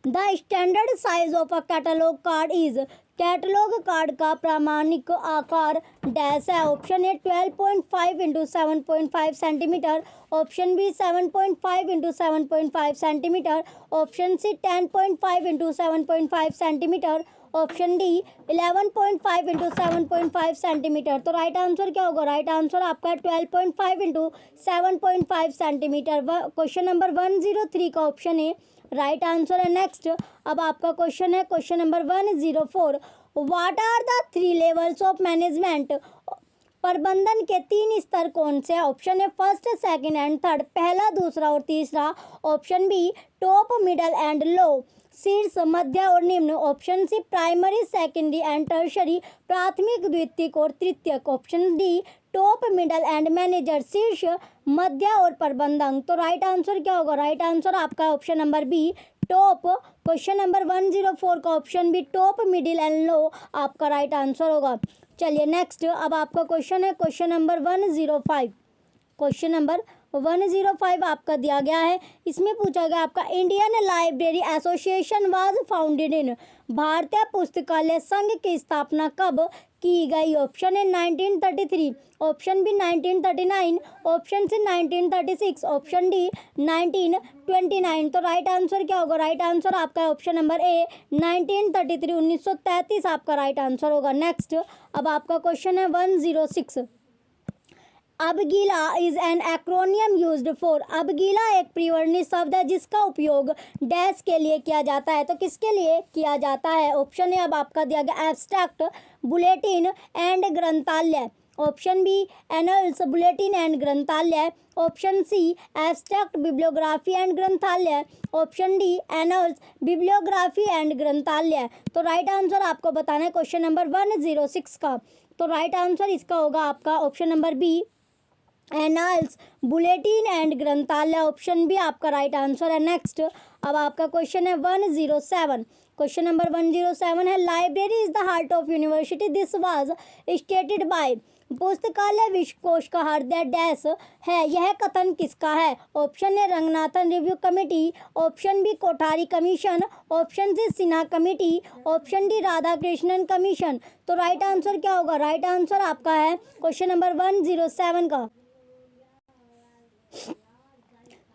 The standard size of a catalogue card is. Catalogue card का प्रामाणिक आकार डैश है। Option A 12.5 into 7.5 centimetre, option B 7.5 into 7.5 centimetre, option C 10.5 into 7.5 centimetre, option D 11.5 into 7.5 centimetre. तो राइट आंसर क्या होगा? राइट आंसर आपका 12.5 इंटू 7.5 सेंटीमीटर। क्वेश्चन नंबर 103 का ऑप्शन ए राइट आंसर है। नेक्स्ट अब आपका क्वेश्चन है question number 104। What are the 3 levels of management. प्रबंधन के 3 स्तर कौन से? Option A first, second and third, पहला, दूसरा और तीसरा, option B top, middle and low, शीर्ष, मध्य और निम्न, option C primary, secondary and tertiary, प्राथमिक, द्वितीयक और तृतीयक, option D top, middle and manager, शीर्ष, मध्य और प्रबंधक। तो राइट आंसर क्या होगा? राइट आंसर आपका option number B top. Question number 104 का option B top, middle and low आपका राइट आंसर होगा। चलिए नेक्स्ट अब आपका क्वेश्चन है क्वेश्चन नंबर 105। क्वेश्चन नंबर 105 आपका दिया गया है। इसमें पूछा गया आपका Indian library association was founded in. भारतीय पुस्तकालय संघ की स्थापना कब की गई? Option A 1933, option B 1939, option C 1936, option D 1929। तो राइट आंसर क्या होगा? राइट आंसर आपका ऑप्शन नंबर ए 1933 1933 आपका राइट आंसर होगा। नेक्स्ट अब आपका क्वेश्चन है 106। ABGILA is an acronym used for. ABGILA एक परिवर्णी शब्द है जिसका उपयोग डैश के लिए किया जाता है। तो किसके लिए किया जाता है? ऑप्शन ए अब आपका दिया गया एब्स्ट्रैक्ट, बुलेटिन एंड ग्रंथालय, option B annals, bulletin and ग्रंथालय, option C abstract, bibliography and ग्रंथालय, option D annals, bibliography and Granthalaya. तो राइट आंसर आपको बताना है क्वेश्चन नंबर 106 का। तो राइट आंसर इसका होगा आपका option number B annals, bulletin and ग्रंथालय, ऑप्शन बी आपका राइट आंसर है। नेक्स्ट अब आपका क्वेश्चन है 107। क्वेश्चन नंबर 107 है library is the heart of university this was stated by. पुस्तकालय विश्व कोश का हृदय डैश है, यह कथन किसका है? Option A Ranganathan review committee, option B Kothari commission, option C Sinha committee, option D Radhakrishnan commission. तो राइट आंसर क्या होगा? राइट आंसर आपका है क्वेश्चन नंबर 107 का।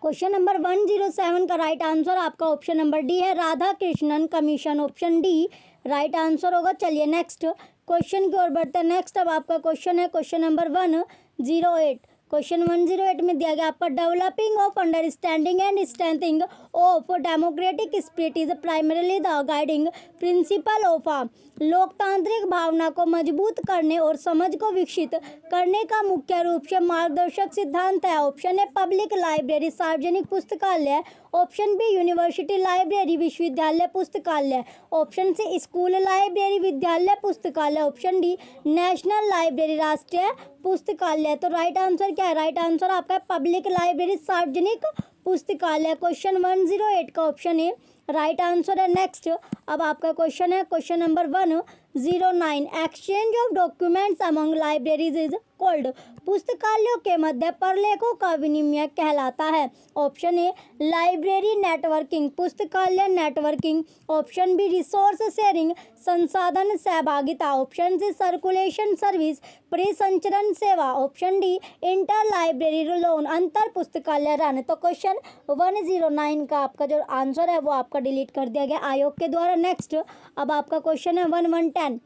क्वेश्चन नंबर 107 का राइट आंसर आपका ऑप्शन नंबर डी है Radha Krishnan commission, option D right answer होगा। चलिए नेक्स्ट क्वेश्चन की ओर बढ़ते हैं। नेक्स्ट अब आपका क्वेश्चन है क्वेश्चन नंबर 108। क्वेश्चन 108 में दिया गया आपका developing of understanding and strengthening of democratic spirit is primarily the guiding principle of आ। लोकतांत्रिक भावना को मजबूत करने और समझ को विकसित करने का मुख्य रूप से मार्गदर्शक सिद्धांत है। ऑप्शन ए पब्लिक लाइब्रेरी, सार्वजनिक पुस्तकालय, ऑप्शन बी यूनिवर्सिटी लाइब्रेरी, विश्वविद्यालय पुस्तकालय, ऑप्शन सी स्कूल लाइब्रेरी, विद्यालय पुस्तकालय, ऑप्शन डी नेशनल लाइब्रेरी, राष्ट्रीय पुस्तकालय। तो राइट आंसर क्या है? राइट आंसर आपका पब्लिक लाइब्रेरी, सार्वजनिक पुस्तकालय। क्वेश्चन 108 का ऑप्शन ए राइट आंसर है। नेक्स्ट अब आपका क्वेश्चन है question number 109, exchange of documents among libraries is called. पुस्तकालयों के मध्य प्रलेखों का विनिमय कहलाता है। ऑप्शन ए लाइब्रेरी नेटवर्किंग, पुस्तकालय networking. Option B resource sharing, संसाधन सहभागिता। ऑप्शन सी सर्कुलेशन सर्विस, परिसंचरण सेवा। Option D inter library loan, अंतर पुस्तकालय ऋण। तो क्वेश्चन 109 का आपका जो आंसर है वो आपका डिलीट कर दिया गया आयोग के द्वारा। नेक्स्ट अब आपका क्वेश्चन है 110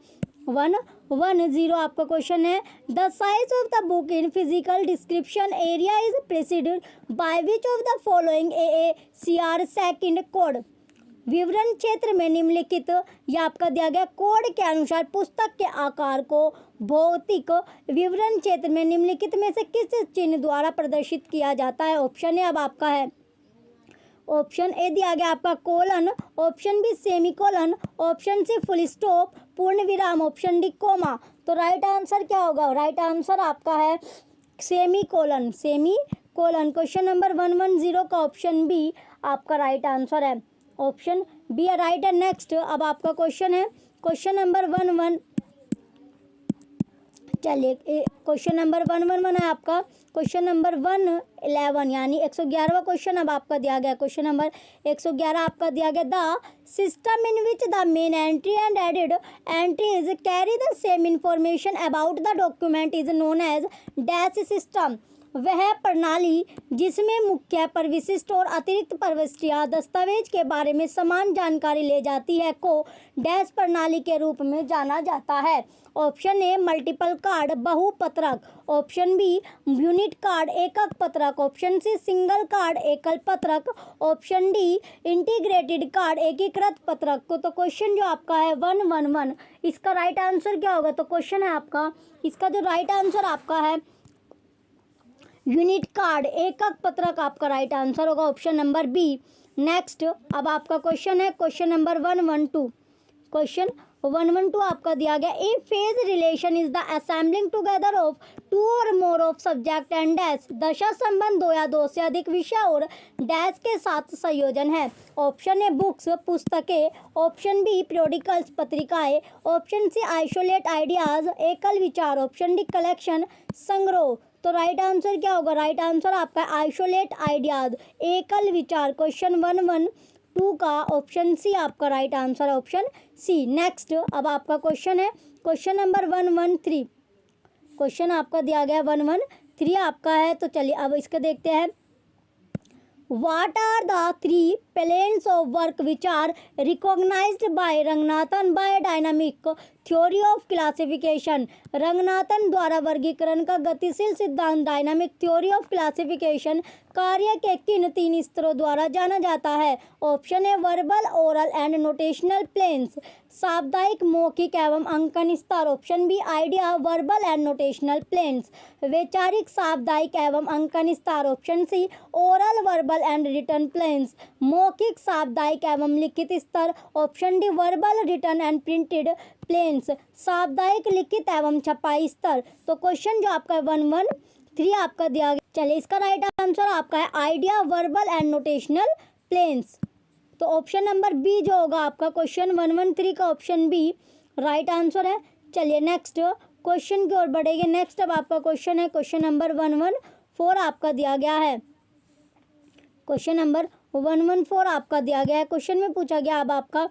आपका क्वेश्चन है the size of the book in physical description area is preceded by which of the following AACR second code. विवरण क्षेत्र में निम्नलिखित या आपका दिया गया कोड के अनुसार पुस्तक के आकार को भौतिक विवरण क्षेत्र में निम्नलिखित में से किस चिन्ह द्वारा प्रदर्शित किया जाता है। ऑप्शन ए अब आपका है ऑप्शन ए दिया गया आपका colon, option B semicolon, option C full stop पूर्ण विराम, ऑप्शन डी कोमा। तो राइट आंसर क्या होगा? राइट आंसर आपका है semicolon, semicolon. Question number 110 का ऑप्शन बी आपका राइट आंसर है, ऑप्शन बी राइट है। नेक्स्ट अब आपका क्वेश्चन है क्वेश्चन नंबर 11 चलिए क्वेश्चन नंबर 111 है आपका क्वेश्चन नंबर 111 यानी 111वां क्वेश्चन अब आपका दिया गया। क्वेश्चन नंबर 111 आपका दिया गया the system in which the main entry and added entries carry the same information about the document is known as dash system. वह प्रणाली जिसमें मुख्य पर विशिष्ट और अतिरिक्त प्रविष्टियां दस्तावेज के बारे में समान जानकारी ले जाती है को डैश प्रणाली के रूप में जाना जाता है। ऑप्शन ए मल्टीपल कार्ड बहुपत्रक, ऑप्शन बी यूनिट कार्ड एकक पत्रक, ऑप्शन सी सिंगल कार्ड एकल पत्रक, ऑप्शन डी इंटीग्रेटेड कार्ड एकीकृत पत्रक। तो क्वेश्चन जो आपका है 111 इसका राइट आंसर क्या होगा? तो क्वेश्चन है आपका इसका जो राइट आंसर आपका है यूनिट कार्ड एकक पत्रक आपका राइट आंसर होगा, ऑप्शन नंबर बी। नेक्स्ट अब आपका क्वेश्चन है क्वेश्चन नंबर 112 क्वेश्चन 112 आपका दिया गया a phase relation is the assembling together of two or more of subject and dash. दशा संबंध दो या दो से अधिक विषय और डैश के साथ संयोजन है। ऑप्शन ए बुक्स पुस्तकें, ऑप्शन बी पीरियोडिकल्स पत्रिकाएं, ऑप्शन सी आइसोलेट आइडियाज एकल विचार, ऑप्शन डी कलेक्शन संग्रह। तो राइट आंसर क्या होगा? राइट आंसर आपका आइसोलेट आइडियाज एकल विचार। क्वेश्चन 112 का ऑप्शन सी आपका राइट आंसर है, ऑप्शन सी। नेक्स्ट अब आपका क्वेश्चन है क्वेश्चन नंबर 113 क्वेश्चन आपका दिया गया 113 आपका है। तो चलिए अब इसके देखते हैं What are the three planes of work which are recognized by Ranganathan by dynamic theory of classification? Ranganathan द्वारा वर्गीकरण का गतिशील सिद्धांत डायनामिक थ्योरी ऑफ क्लासिफिकेशन कार्य के किन तीन स्तरों द्वारा जाना जाता है? Option A verbal oral and notational planes, साप्ताहिक मौखिक एवं अंकन स्तर, option B idea verbal and notational planes, वैचारिक साप्ताहिक एवं अंकन स्तर, option C oral verbal and written planes, मौखिक साप्ताहिक एवं लिखित स्तर, option D verbal written and printed planes, साप्ताहिक लिखित एवं छपाई स्तर। तो क्वेश्चन जो आपका 113 आपका दिया गया, चलिए इसका राइट आंसर आपका है idea verbal and notational planes. तो ऑप्शन नंबर बी जो होगा आपका क्वेश्चन 113 का ऑप्शन बी राइट आंसर है। चलिए नेक्स्ट क्वेश्चन की ओर बढ़ेंगे। नेक्स्ट अब आपका क्वेश्चन है क्वेश्चन नंबर 114 आपका दिया गया है। क्वेश्चन नंबर 114 आपका दिया गया है। क्वेश्चन में पूछा गया अब आपका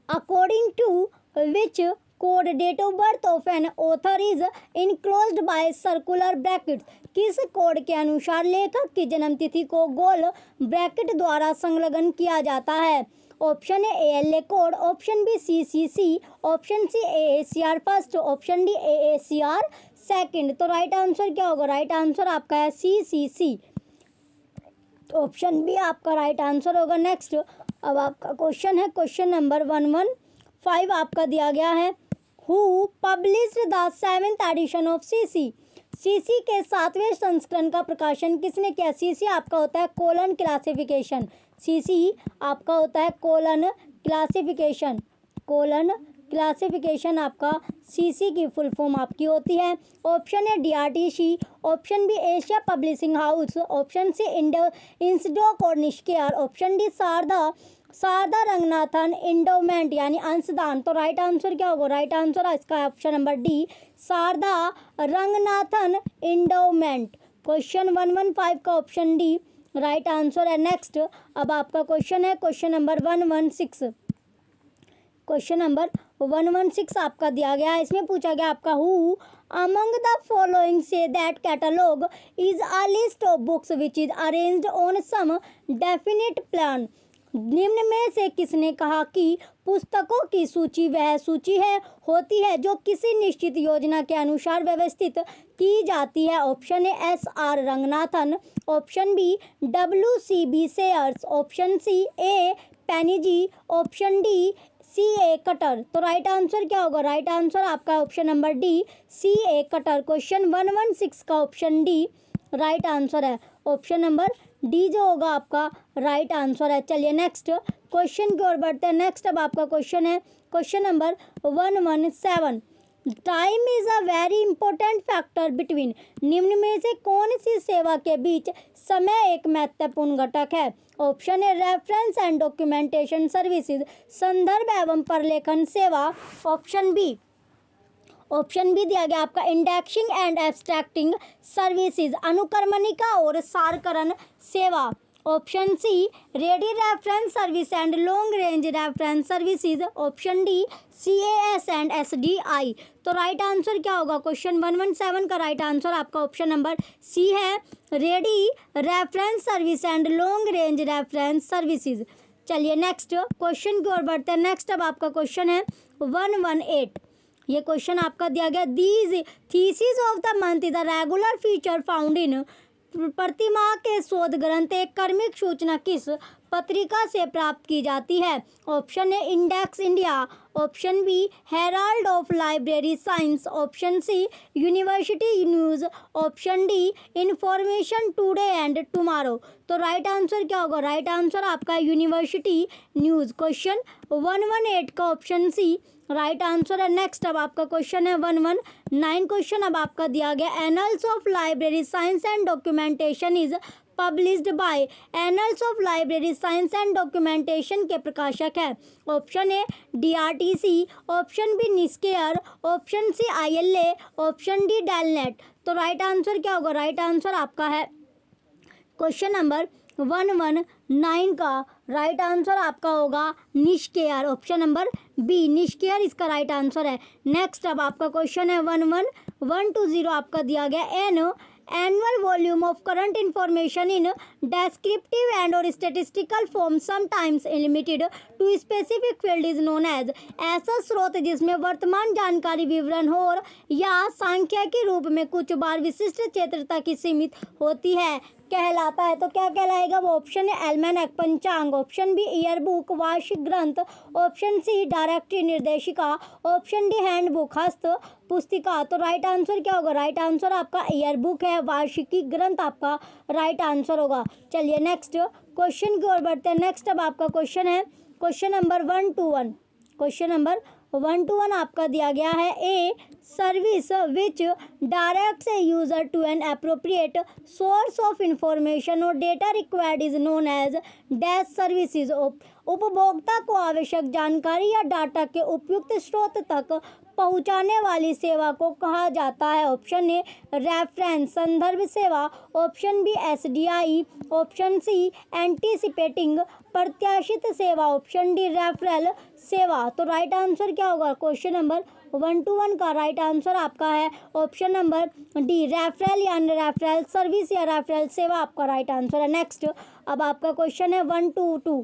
according to which code date of birth of an author is enclosed by circular brackets. किस कोड के अनुसार लेखक की जन्मतिथि को गोल ब्रैकेट द्वारा संलग्न किया जाता है? Option A ALA code, option B CCC, option C AACR first, option D AACR second. तो राइट आंसर क्या होगा? राइट आंसर आपका है CCC, ऑप्शन बी आपका राइट आंसर होगा। नेक्स्ट अब आपका क्वेश्चन है क्वेश्चन नंबर 115 आपका दिया गया है who published the 7th edition of CC। CC के 7वें संस्करण का प्रकाशन किसने किया? CC आपका होता है कोलन क्लासिफिकेशन, CC आपका होता है कोलन क्लासिफिकेशन, कोलन क्लासिफिकेशन आपका CC की फुल फॉर्म आपकी होती है। Option A DRTC, option B Asia publishing house, option C INSDOC और NISCAIR, option D Sharada Sharada Ranganathan endowment यानी अंशदान। तो राइट आंसर क्या होगा, राइट आंसर इसका option number D, Sharada Ranganathan endowment. Question 115 का ऑप्शन डी राइट आंसर है। नेक्स्ट अब आपका क्वेश्चन है क्वेश्चन नंबर 116। क्वेश्चन नंबर 116 आपका दिया गया है, इसमें पूछा गया आपका हु अमंग द फॉलोइंग से that catalogue is a list of books which is arranged on some definite plan. निम्न में से किसने कहा कि पुस्तकों की सूची वह सूची है होती है जो किसी निश्चित योजना के अनुसार व्यवस्थित की जाती है। Option A S R Ranganathan, option B W C B Sayers, option C A Panizzi, option D C A Cutter. तो राइट आंसर क्या होगा, राइट आंसर आपका option number D C A Cutter. Question 116 का ऑप्शन डी राइट आंसर है, ऑप्शन नंबर डी जो होगा आपका राइट आंसर है। चलिए नेक्स्ट क्वेश्चन की ओर बढ़ते हैं। नेक्स्ट अब आपका क्वेश्चन है question number 117। Time is a very important factor between. निम्न में से कौन सी सेवा के बीच समय एक महत्वपूर्ण घटक है। Option a reference and documentation services, संदर्भ एवं प्रलेखन सेवा। ऑप्शन बी दिया गया आपका इंडेक्सिंग एंड एब्स्ट्रैक्टिंग सर्विसेज, अनुक्रमणिका और सारकरण सेवा। Option C ready reference service and long range reference services. Option D CAS and SDI। तो राइट आंसर क्या होगा, क्वेश्चन 117 का राइट आंसर आपका ऑप्शन नंबर सी है, ready reference service and long range reference services. चलिए नेक्स्ट क्वेश्चन की ओर बढ़ते हैं। नेक्स्ट अब आपका क्वेश्चन है 118। ये क्वेश्चन आपका दिया गया, these thesis of the month is the regular feature found in. प्रतिमाह के शोध ग्रंथ एक क्रमिक सूचना किस पत्रिका से प्राप्त की जाती है। Option A index India, option B herald of library science, option C university news, option D information today and tomorrow. तो राइट आंसर क्या होगा, राइट आंसर आपका यूनिवर्सिटी न्यूज़। क्वेश्चन 118 का ऑप्शन सी राइट आंसर है। नेक्स्ट अब आपका क्वेश्चन है 119 क्वेश्चन अब आपका दिया गया, annals of library science and documentation is published by. Annals of library science and documentation के प्रकाशक है। Option A DRTC, option B NISCAIR, option C ILA, option D DELNET. तो राइट आंसर क्या होगा, राइट आंसर आपका है क्वेश्चन नंबर 119 का राइट आंसर आपका होगा निष्केयर, ऑप्शन नंबर बी निष्केयर इसका राइट आंसर है। नेक्स्ट अब आपका क्वेश्चन है 11120 आपका दिया गया, annual volume of current information in descriptive and और statistical form sometimes limited to specific field is known as. ऐसा स्रोत जिसमें वर्तमान जानकारी विवरण हो और या सांख्यिकी रूप में कुछ बार विशिष्ट क्षेत्र तक ही सीमित होती है कहलाता है। तो क्या कहलाएगा वो, ऑप्शन है एल्मेनेक पंचांग, ऑप्शन बी ईयर बुक वार्षिक ग्रंथ, ऑप्शन सी डायरेक्टरी निर्देशिका, ऑप्शन डी हैंडबुक हस्त पुस्तिका। तो राइट आंसर क्या होगा, राइट आंसर आपका ईयर बुक है, वार्षिकी ग्रंथ आपका राइट आंसर होगा। चलिए नेक्स्ट क्वेश्चन की ओर बढ़ते हैं। नेक्स्ट अब आपका क्वेश्चन है क्वेश्चन नंबर 121। क्वेश्चन नंबर 121 आपका दिया गया है, a service which directs a user to an appropriate source of information और data required is known as dash services. उपभोक्ता को आवश्यक जानकारी या डाटा के उपयुक्त स्रोत तक पहुंचाने वाली सेवा को कहा जाता है। ऑप्शन ए रेफरेंस संदर्भ सेवा, option B SDI, option C anticipating प्रत्याशित सेवा, ऑप्शन डी रेफरल सेवा। तो राइट आंसर क्या होगा, क्वेश्चन नंबर 121 का राइट आंसर आपका है ऑप्शन नंबर डी रेफरल या रेफरल सर्विस या रेफरल सेवा आपका राइट आंसर है। नेक्स्ट अब आपका क्वेश्चन है 122।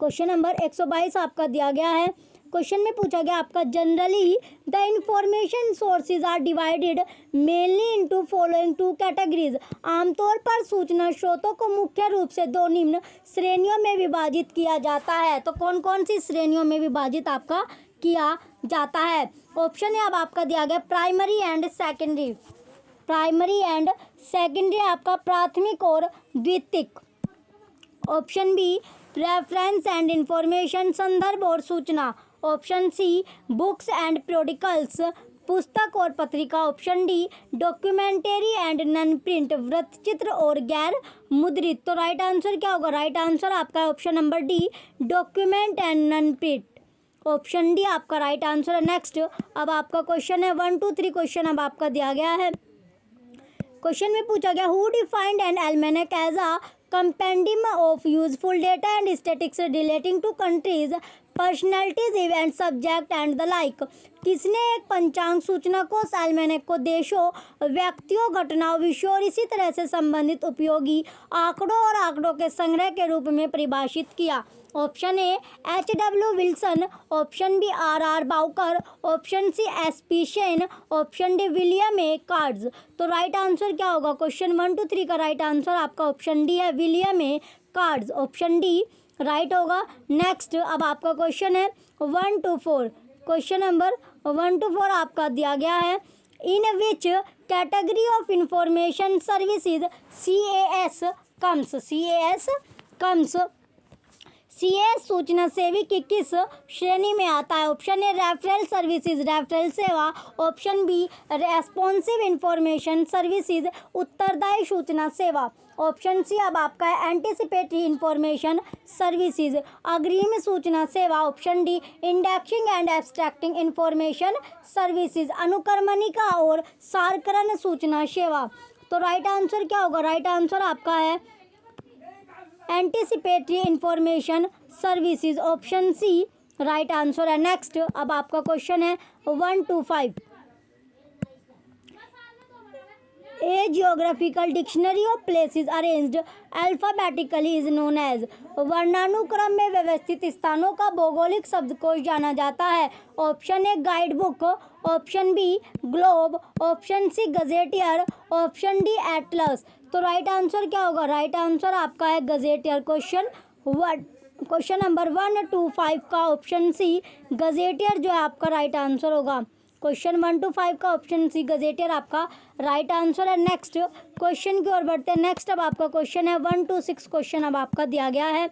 क्वेश्चन नंबर 122 आपका दिया गया है। क्वेश्चन में पूछा गया आपका, generally the information sources are divided mainly into following two categories. आमतौर पर सूचना स्रोतों को मुख्य रूप से दो निम्न श्रेणियों में विभाजित किया जाता है। तो कौन कौन सी श्रेणियों में विभाजित आपका किया जाता है। ऑप्शन है अब आपका दिया गया primary and secondary. Primary and secondary आपका प्राथमिक और द्वितीयक। Option B reference and information संदर्भ और सूचना। Option C books and periodicals पुस्तक और पत्रिका। Option D documentary and non print, वृत्तचित्र और गैर मुद्रित। तो राइट आंसर क्या होगा? राइट आंसर आपका option number D document and non print. Option D आपका राइट आंसर है। नेक्स्ट अब आपका क्वेश्चन है 1 2 3 क्वेश्चन अब आपका दिया गया है। क्वेश्चन में पूछा गया who defined an almanac as a compendium of useful data and statistics relating to countries, personalities, event, subject and the like. किसने एक पंचांग सूचना कोष एल्मेनेक को देशों, व्यक्तियों, घटनाओं, विषयों और इसी तरह से संबंधित उपयोगी आंकड़ों और आंकड़ों के संग्रह के रूप में परिभाषित किया? Option A H.W. Wilson, option B R.R. Bowker, option C S.P. Shen, option D William A Katz. तो राइट आंसर क्या होगा? क्वेश्चन 1 2 3 का राइट आंसर आपका ऑप्शन डी है William A Katz. Option D right होगा। नेक्स्ट अब आपका क्वेश्चन है 1 to 4। क्वेश्चन नंबर 1 to 4 आपका दिया गया है। In which category of information services CAS comes CAS सूचना सेवी की किस श्रेणी में आता है? Option A referral services, referral सेवा। Option B responsive information services, उत्तरदायी सूचना सेवा। ऑप्शन सी अब आपका है एंटिसिपेटरी इंफॉर्मेशन सर्विसेज, अग्रिम सूचना सेवा। Option D indexing and abstracting information services, अनुक्रमणिका और सारकरण सूचना सेवा। तो राइट आंसर क्या होगा? राइट आंसर आपका है anticipatory information services. Option C right answer है। नेक्स्ट अब आपका क्वेश्चन है 1 to 5। A geographical dictionary of places arranged alphabetically is known as. वर्णानुक्रम में व्यवस्थित स्थानों का भौगोलिक शब्दकोश जाना जाता है। Option A guide book, option B globe, option C gazetteer, option D atlas. तो राइट आंसर क्या होगा? राइट आंसर आपका है गजेटियर। क्वेश्चन नंबर 1 to 5 का ऑप्शन सी गजेटियर जो है आपका राइट आंसर होगा। क्वेश्चन 1 to 5 का ऑप्शन सी गजेटियर आपका राइट आंसर है। नेक्स्ट क्वेश्चन की ओर बढ़ते हैं। नेक्स्ट अब आपका क्वेश्चन है 1 to 6 क्वेश्चन अब आपका दिया गया है।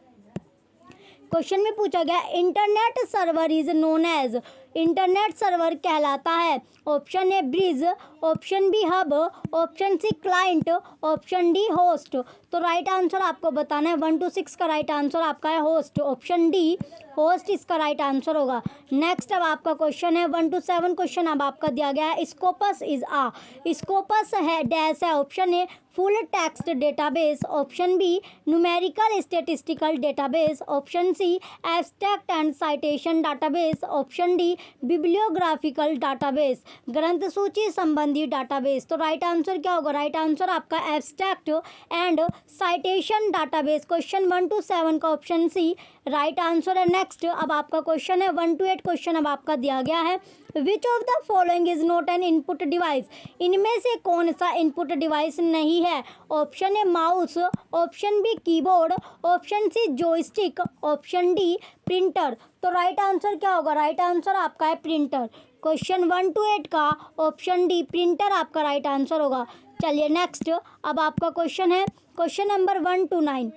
क्वेश्चन में पूछा गया internet server is known as, internet server कहलाता है। Option A bridge, option B hub, option C client, option D host. तो राइट आंसर आपको बताना है 1 to 6 का राइट आंसर आपका है होस्ट। ऑप्शन डी होस्ट इसका राइट आंसर होगा। नेक्स्ट अब आपका क्वेश्चन है 1 to 7 क्वेश्चन अब आपका दिया गया है। स्कोपस इज आ, स्कोपस है डैश है। Option A full text database, option B numerical statistical database, option C abstract and citation database, option D bibliographical database, ग्रंथ सूची संबंधी डाटाबेस। तो राइट आंसर क्या होगा? राइट आंसर आपका abstract and citation database. Question 1 to 7 का ऑप्शन सी राइट आंसर है। नेक्स्ट अब आपका क्वेश्चन है 1 to 8 क्वेश्चन अब आपका दिया गया है। Which of the following is not an input device, इनमें से कौन सा इनपुट डिवाइस नहीं है? Option A mouse, option B keyboard, option C joystick, option D printer. तो राइट आंसर क्या होगा? राइट आंसर आपका है प्रिंटर। क्वेश्चन 1 to 8 का ऑप्शन डी प्रिंटर आपका राइट आंसर होगा। चलिए नेक्स्ट अब आपका क्वेश्चन है question number 1 to 9।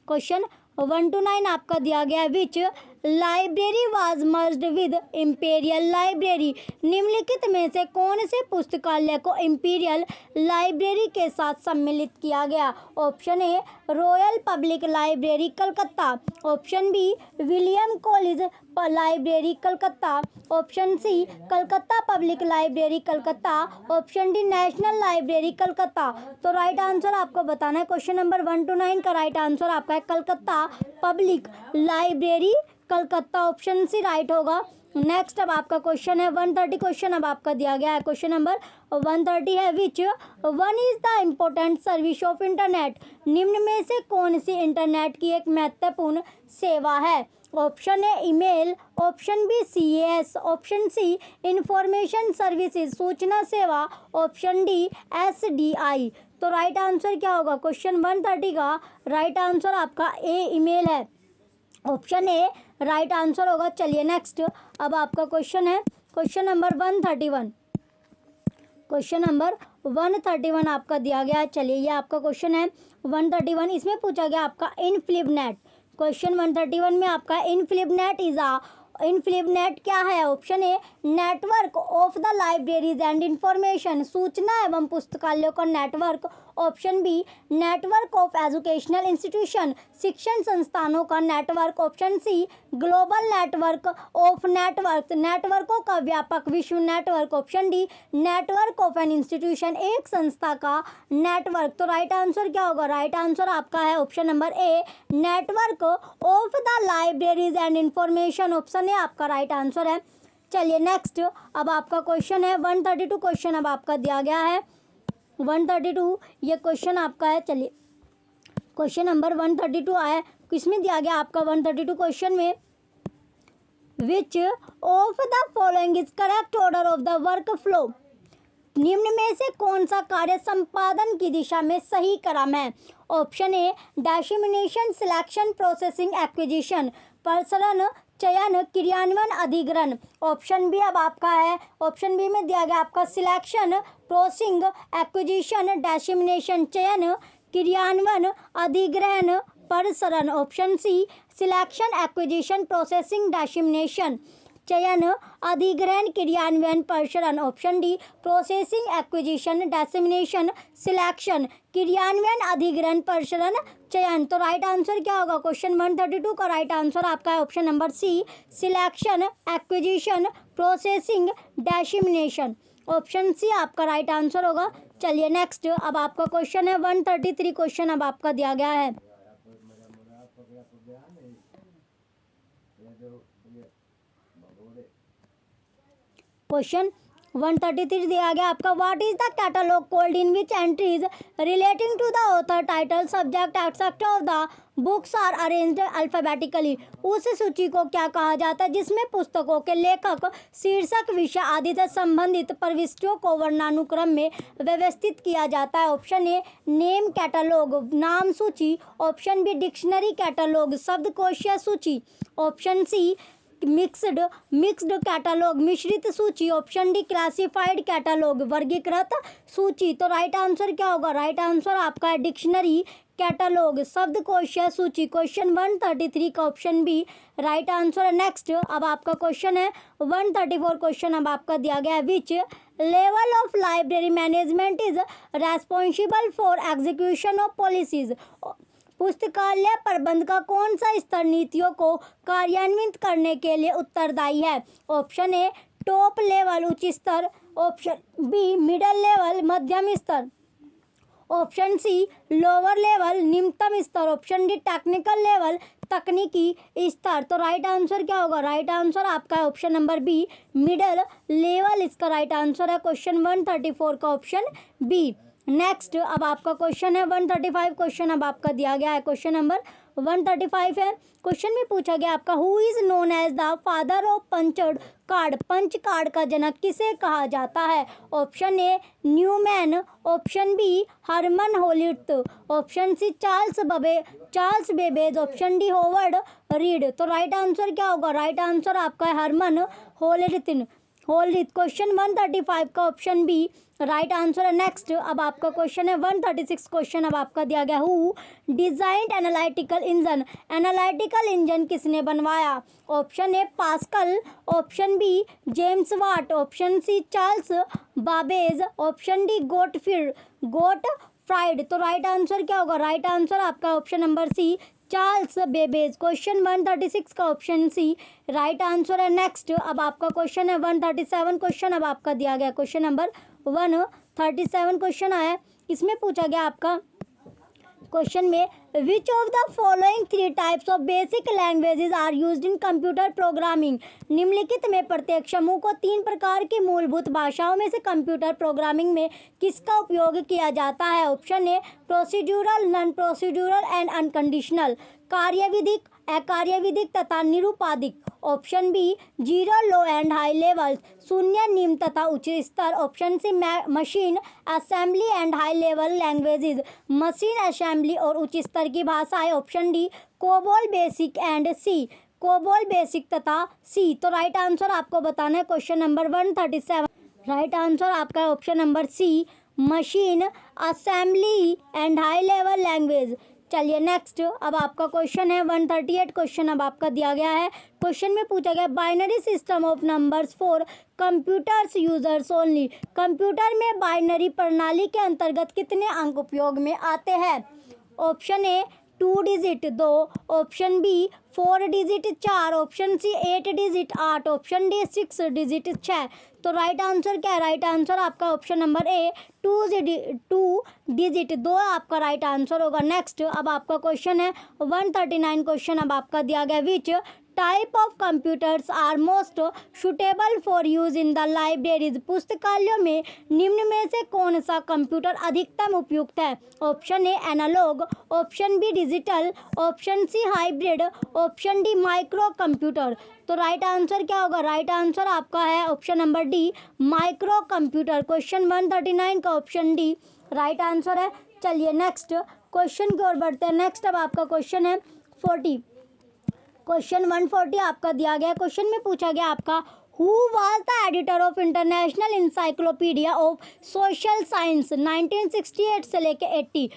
Question 1 to 9 आपका दिया गया है। Which library was merged with Imperial Library, निम्नलिखित में से कौन से पुस्तकालय को इम्पीरियल लाइब्रेरी के साथ सम्मिलित किया गया? Option A royal public library Calcutta, option B William college library Calcutta, option C Calcutta public library Calcutta, option D national library Calcutta. तो राइट आंसर आपको बताना है। क्वेश्चन नंबर 1 to 9 का राइट आंसर आपका है Calcutta public library Calcutta. Option C right होगा। नेक्स्ट अब आपका क्वेश्चन है 130 क्वेश्चन अब आपका दिया गया है। क्वेश्चन नंबर 130 है विच one is the important service of internet, निम्न में से कौन सी इंटरनेट की एक महत्वपूर्ण सेवा है? Option A email, option B CAS, option C information services सूचना सेवा, ऑप्शन डी SDI। तो राइट आंसर क्या होगा? क्वेश्चन 130 का राइट आंसर आपका ए ईमेल है। ऑप्शन ए राइट आंसर होगा। चलिए नेक्स्ट अब आपका क्वेश्चन है क्वेश्चन नंबर 131। क्वेश्चन नंबर 131 आपका दिया गया है। चलिए ये आपका क्वेश्चन है 131। इसमें पूछा गया आपका इन फ्लिपनेट। क्वेश्चन 131 में आपका इन फ्लिपनेट क्या है? Option A network of the libraries and information, सूचना एवं पुस्तकालयों का network. Option B network of educational institution, शिक्षण संस्थानों का network. Option C global network of network, नेटवर्कों का व्यापक विश्व network. Option D network of an institution, एक संस्था का नेटवर्क। तो राइट आंसर क्या होगा? राइट आंसर आपका है option number A network of the libraries and information. Option A आपका राइट आंसर है। चलिए नेक्स्ट, अब आपका क्वेश्चन है 132 क्वेश्चन अब आपका दिया गया है 132, ये क्वेश्चन आपका है। चलिए क्वेश्चन नंबर 132 आया, किसमें दिया गया आपका 132 क्वेश्चन में, which of the following is correct order of the work flow, निम्न में से कौन सा कार्य संपादन की दिशा में सही क्रम है? ऑप्शन ए डिसेमिनेशन, सिलेक्शन, प्रोसेसिंग, एक्विजिशन, प्रसरण, चयन, क्रियान्वयन, अधिग्रहण। ऑप्शन बी अब आपका है, ऑप्शन बी में दिया गया आपका सिलेक्शन, प्रोसेसिंग, एक्विजिशन, डिसेमिनेशन, चयन, क्रियान्वयन, अधिग्रहण, प्रसरण। Option C selection, acquisition, processing, dissemination, चयन, अधिग्रहण, क्रियान्वयन, प्रसरण। Option D processing, acquisition, dissemination, selection, क्रियान्वयन, अधिग्रहण, प्रसरण, चयन। तो राइट आंसर क्या होगा? क्वेश्चन 132 का राइट आंसर आपका है option number C selection, acquisition, processing, dissemination. Option C आपका राइट आंसर होगा। चलिए नेक्स्ट, अब आपका क्वेश्चन है 133 क्वेश्चन अब आपका दिया गया है। क्वेश्चन 133 दिया गया आपका, what is the catalogue called in which entries relating to the author, title, subject et cetera of the books are arranged alphabetically, उस सूची को क्या कहा जाता है जिसमें पुस्तकों के लेखक, शीर्षक, विषय आदि से संबंधित प्रविष्टियों को वर्णानुक्रम में व्यवस्थित किया जाता है? ऑप्शन ए नेम कैटलॉग, नाम सूची। ऑप्शन बी डिक्शनरी कैटलॉग, शब्दकोशीय सूची। ऑप्शन सी मिक्स्ड कैटलॉग, मिश्रित सूची। ऑप्शन डी क्लासिफाइड कैटलॉग, वर्गीकृत सूची। तो राइट आंसर क्या होगा? राइट आंसर आपका है डिक्शनरी कैटलॉग, शब्दकोशीय सूची। क्वेश्चन 133 का ऑप्शन बी राइट आंसर है। नेक्स्ट, अब आपका क्वेश्चन है 134 क्वेश्चन अब आपका दिया गया है, which level of library management is responsible for execution of policies, पुस्तकालय प्रबंध का कौन सा स्तर नीतियों को कार्यान्वित करने के लिए उत्तरदायी है? ऑप्शन ए टॉप लेवल, उच्च स्तर। ऑप्शन बी मिडल लेवल, मध्यम स्तर। ऑप्शन सी लोअर लेवल, निम्नतम स्तर। ऑप्शन डी टेक्निकल लेवल, तकनीकी स्तर। तो राइट आंसर क्या होगा? राइट आंसर आपका है option number B middle level, इसका राइट आंसर है क्वेश्चन 134 का ऑप्शन बी। नेक्स्ट, अब आपका क्वेश्चन है 135 क्वेश्चन अब आपका दिया गया है, क्वेश्चन नंबर 135 है। क्वेश्चन में पूछा गया आपका, who is known as the father of punched card, punch card का जनक किसे कहा जाता है? Option A Newman. Option B Herman Hollerith. Option C Charles Babbage. Option D Howard Reid. तो राइट आंसर क्या होगा? राइट आंसर आपका है हरमन होलिट। क्वेश्चन 135 का ऑप्शन बी राइट आंसर है। नेक्स्ट, अब आपका क्वेश्चन है 136 क्वेश्चन अब आपका दिया गया, who designed analytical engine, analytical engine किसने बनवाया? Option A Pascal. Option B James Watt. Option C Charles Babbage. Option D Gottfried. तो राइट आंसर क्या होगा? राइट आंसर आपका option number C Charles Babbage. Question 136 का ऑप्शन सी राइट आंसर है। नेक्स्ट, अब आपका क्वेश्चन है 137 क्वेश्चन अब आपका दिया गया, क्वेश्चन नंबर 137 क्वेश्चन आया, इसमें पूछा गया आपका क्वेश्चन में, which of the following 3 types of basic languages are used in computer programming, निम्नलिखित में प्रत्येक समूह को 3 प्रकार की मूलभूत भाषाओं में से कंप्यूटर प्रोग्रामिंग में किसका उपयोग किया जाता है? Option A procedural, non procedural and unconditional, कार्यविधिक, अकार्यविधिक तथा निरुपाधिक। Option B zero low and high level, शून्य, निम्न तथा उच्च स्तर। Option C machine assembly and high level languages, machine assembly और उच्च स्तर की भाषाएं। Option D COBOL BASIC and C, COBOL BASIC तथा सी। तो राइट आंसर आपको बताना है क्वेश्चन नंबर 137। राइट आंसर आपका है option number C machine assembly and high level language, चलिए नेक्स्ट, अब आपका क्वेश्चन है 138 क्वेश्चन अब आपका दिया गया है। क्वेश्चन में पूछा गया binary system of numbers for computers users only. Computer में बाइनरी प्रणाली के अंतर्गत कितने अंक उपयोग में आते हैं? Option A 2 digit 2, option B 4 digit 4, option C 8 digit 8, option D 6 digit 6। तो राइट आंसर क्या है? राइट आंसर आपका ऑप्शन नंबर ए 2 डिजिट 2 आपका राइट आंसर होगा। नेक्स्ट, अब आपका क्वेश्चन है 139 क्वेश्चन अब आपका दिया गया। Which type of computers are most suitable for use in the libraries. पुस्तकालयों में निम्न में से कौन सा कंप्यूटर अधिकतम उपयुक्त है? Option A analogue, option B digital, option C hybrid, option D microcomputer. तो राइट आंसर क्या होगा? राइट आंसर आपका है option number D microcomputer. Question 139 का ऑप्शन डी राइट आंसर है। चलिए नेक्स्ट क्वेश्चन की ओर बढ़ते हैं। नेक्स्ट अब आपका क्वेश्चन है 40। क्वेश्चन 140 आपका दिया गया। क्वेश्चन में पूछा गया आपका who was the editor of international encyclopedia of social science 1968 से लेके 80।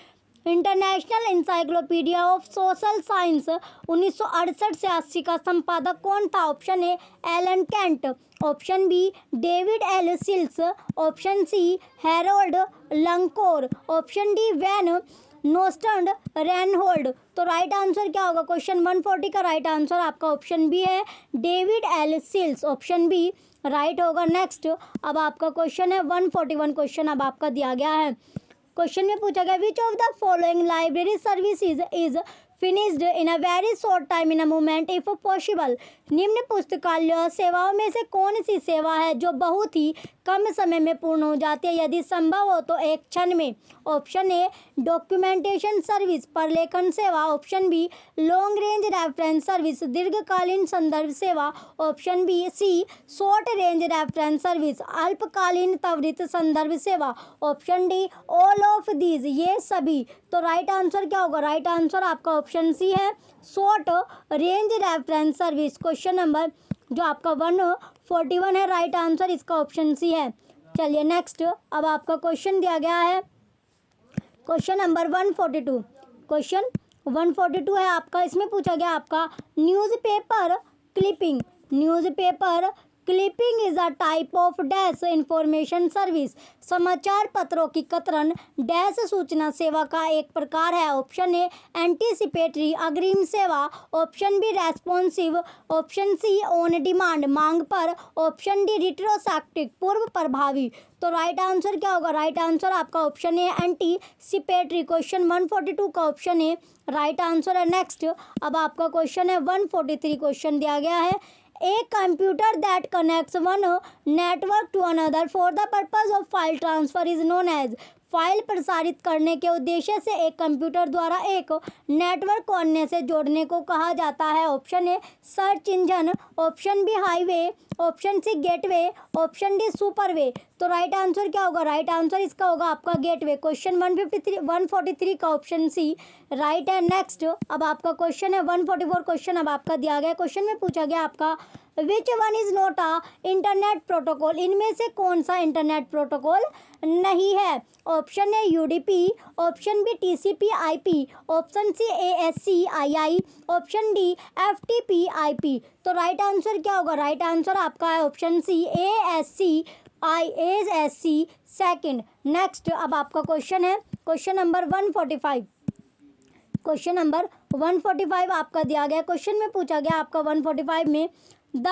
International encyclopedia of social science 1968 से 80 का संपादक कौन था? Option A Allen Kent, option B David L Sills, option C Harold Lancour, option D Van Nostrand Reinhold. तो राइट आंसर क्या होगा? क्वेश्चन 140 का राइट आंसर आपका ऑप्शन बी है David L Sills, option B right होगा। नेक्स्ट, अब आपका क्वेश्चन है 141 क्वेश्चन अब आपका दिया गया है। क्वेश्चन में पूछा गया विच of the following library services is finished in a very short time in a moment if possible. निम्न पुस्तकालय सेवाओं में से कौन सी सेवा है जो बहुत ही कम समय में पूर्ण हो जाती है यदि संभव हो तो एक क्षण में? ऑप्शन ए डॉक्यूमेंटेशन सर्विस प्रलेखन सेवा, option B long range reference service दीर्घकालीन संदर्भ सेवा, option B C short range reference service अल्पकालीन त्वरित संदर्भ सेवा, option D all of these ये सभी। तो राइट आंसर क्या होगा? राइट आंसर आपका ऑप्शन सी है short range reference service. Question number जो आपका 141 है राइट आंसर इसका ऑप्शन सी है। चलिए नेक्स्ट, अब आपका क्वेश्चन दिया गया है क्वेश्चन नंबर 142। क्वेश्चन 142 है आपका। इसमें पूछा गया आपका newspaper clipping. Newspaper clipping is a type of dash information service. समाचार पत्रों की कतरन डैश सूचना सेवा का एक प्रकार है। ऑप्शन ए एंटीसिपेटरी अग्रिम सेवा, option B responsive, option C on demand मांग पर, ऑप्शन डी रिट्रोस्पेक्टिव पूर्व प्रभावी। तो राइट आंसर क्या होगा? राइट आंसर आपका ऑप्शन ए एंटीसिपेटरी। क्वेश्चन 142 का ऑप्शन ए राइट आंसर है। नेक्स्ट, अब आपका क्वेश्चन है 143 क्वेश्चन दिया गया है। A computer that connects one network to another for the purpose of file transfer is known as। File प्रसारित करने के उद्देश्य से एक कंप्यूटर द्वारा एक नेटवर्क को अन्य से जोड़ने को कहा जाता है। Option A search engine, option B highway, option C gateway, option D superway. तो राइट आंसर क्या होगा? राइट आंसर इसका होगा आपका गेटवे। क्वेश्चन 143 का ऑप्शन सी राइट है। नेक्स्ट, अब आपका क्वेश्चन है 144 क्वेश्चन अब आपका दिया गया। क्वेश्चन में पूछा गया आपका which one is not a internet protocol. इनमें से कौन सा इंटरनेट प्रोटोकॉल नहीं है? Option A UDP, option B TCP IP, option C ASC I, option D FTP IP. तो राइट आंसर क्या होगा? राइट आंसर आपका है option C ASC second. Next, अब आपका क्वेश्चन है क्वेश्चन नंबर 145। क्वेश्चन नंबर 145 आपका दिया गया। क्वेश्चन में पूछा गया आपका 145 में the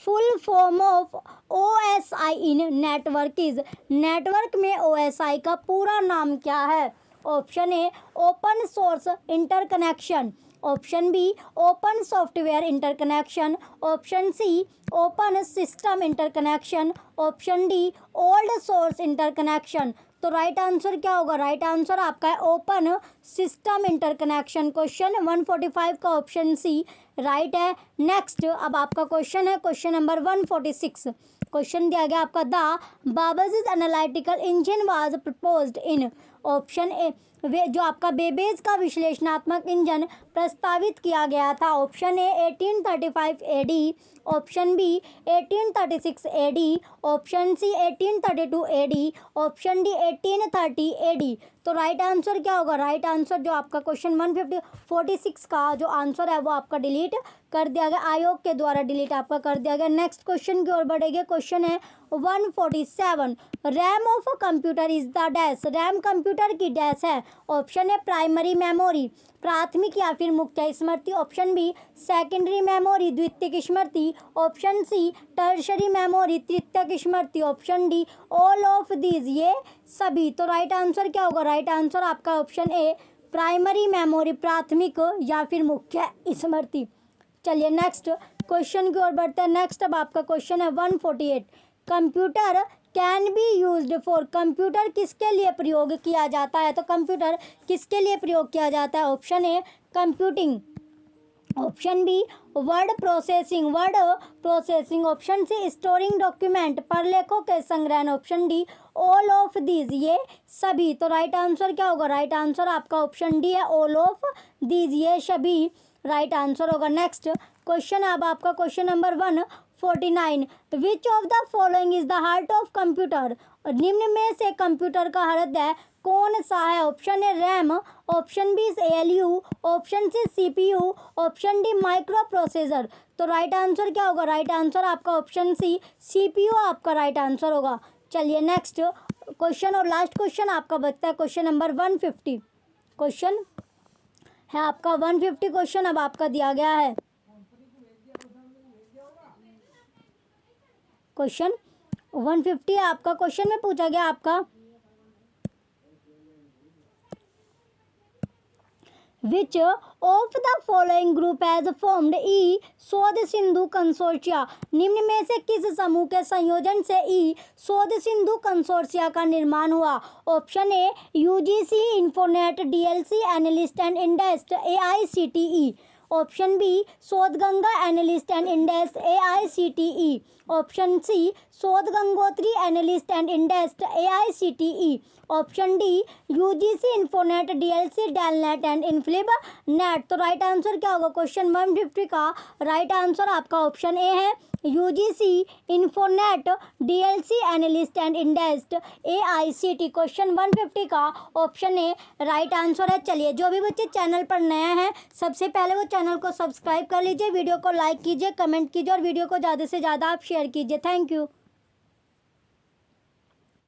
full form of OSI in network is. Network में OSI का पूरा नाम क्या है? Option A open source interconnection, option B open software interconnection, option C open system interconnection, option D old source interconnection. तो राइट आंसर क्या होगा? राइट आंसर आपका है ओपन सिस्टम इंटरकनेक्शन। क्वेश्चन 145 का ऑप्शन सी राइट है। नेक्स्ट, अब आपका क्वेश्चन है क्वेश्चन नंबर 146। क्वेश्चन दिया गया आपका the Babbage's analytical engine was proposed in. Option A वे जो आपका बेबेज का विश्लेषणात्मक इंजन प्रस्तावित किया गया था? Option A 1835 AD, option B 1836 AD, option C 1832 AD, option D 1830 AD. तो राइट आंसर क्या होगा? राइट आंसर जो आपका क्वेश्चन 146 का जो आंसर है वो आपका डिलीट कर दिया गया, आयोग के द्वारा डिलीट आपका कर दिया गया। नेक्स्ट क्वेश्चन की ओर बढ़ेंगे। क्वेश्चन है 147, RAM of a computer is the dash. RAM computer की डैश है? ऑप्शन है प्राइमरी मेमोरी, प्राथमिक या फिर मुख्य स्मृति, ऑप्शन बी सेकेंडरी मेमोरी, द्वितीयक स्मृति, ऑप्शन सी टर्शरी मेमोरी, तृतीयक स्मृति, option D all of these, ये सभी। तो राइट आंसर क्या होगा? राइट आंसर आपका ऑप्शन ए प्राइमरी मेमोरी, प्राथमिक या फिर मुख्य स्मृति। चलिए नेक्स्ट क्वेश्चन की ओर बढ़ते हैं। नेक्स्ट अब आपका क्वेश्चन है 148, computer can be used for. Computer किसके लिए प्रयोग किया जाता है? तो कंप्यूटर किसके लिए प्रयोग किया जाता है? Option A computing, option B word processing, option C storing document, प्रलेखों के संग्रहण, option D all of these, ये सभी। तो राइट आंसर क्या होगा? राइट आंसर आपका ऑप्शन डी है ऑल ऑफ दीज, ये सभी राइट आंसर होगा। नेक्स्ट क्वेश्चन अब आपका question number 149, which of the following is the heart of computer. निम्न में से कंप्यूटर का हृदय कौन सा है? ऑप्शन ए RAM, option B ALU, option C CPU, option D micro processor. तो राइट आंसर क्या होगा? राइट आंसर आपका ऑप्शन सी CPU आपका राइट आंसर होगा। चलिए नेक्स्ट क्वेश्चन और लास्ट क्वेश्चन आपका बचता है क्वेश्चन नंबर 150। क्वेश्चन है आपका 150 क्वेश्चन अब आपका दिया गया है। क्वेश्चन 150 आपका क्वेश्चन में पूछा गया आपका which of the following group has formed e Shodh Sindhu कंसोर्शिया। निम्न में से किस समूह के संयोजन से ई शोध सिंधु कंसोर्शिया का निर्माण हुआ? Option A UGC, Infonet, DLC, NLIST and INDEST, AICTE, option B Shodh Ganga NLIST and INDEST, AICTE, option C Shodh Gangotri NLIST and INDEST, AICTE, option D UGC, Infonet, DLC, DELNET and INFLIBNET. तो राइट आंसर क्या होगा? क्वेश्चन 150 का राइट आंसर आपका ऑप्शन ए है UGC, Infonet, DLC, NLIST and INDEST, AICTE। Question 150 का ऑप्शन ए राइट आंसर है। चलिए जो भी बच्चे चैनल पर नए हैं सबसे पहले वो चैनल को सब्सक्राइब कर लीजिए, वीडियो को लाइक कीजिए, कमेंट कीजिए और वीडियो को ज़्यादा से ज़्यादा आप शेयर कीजिए। Thank you.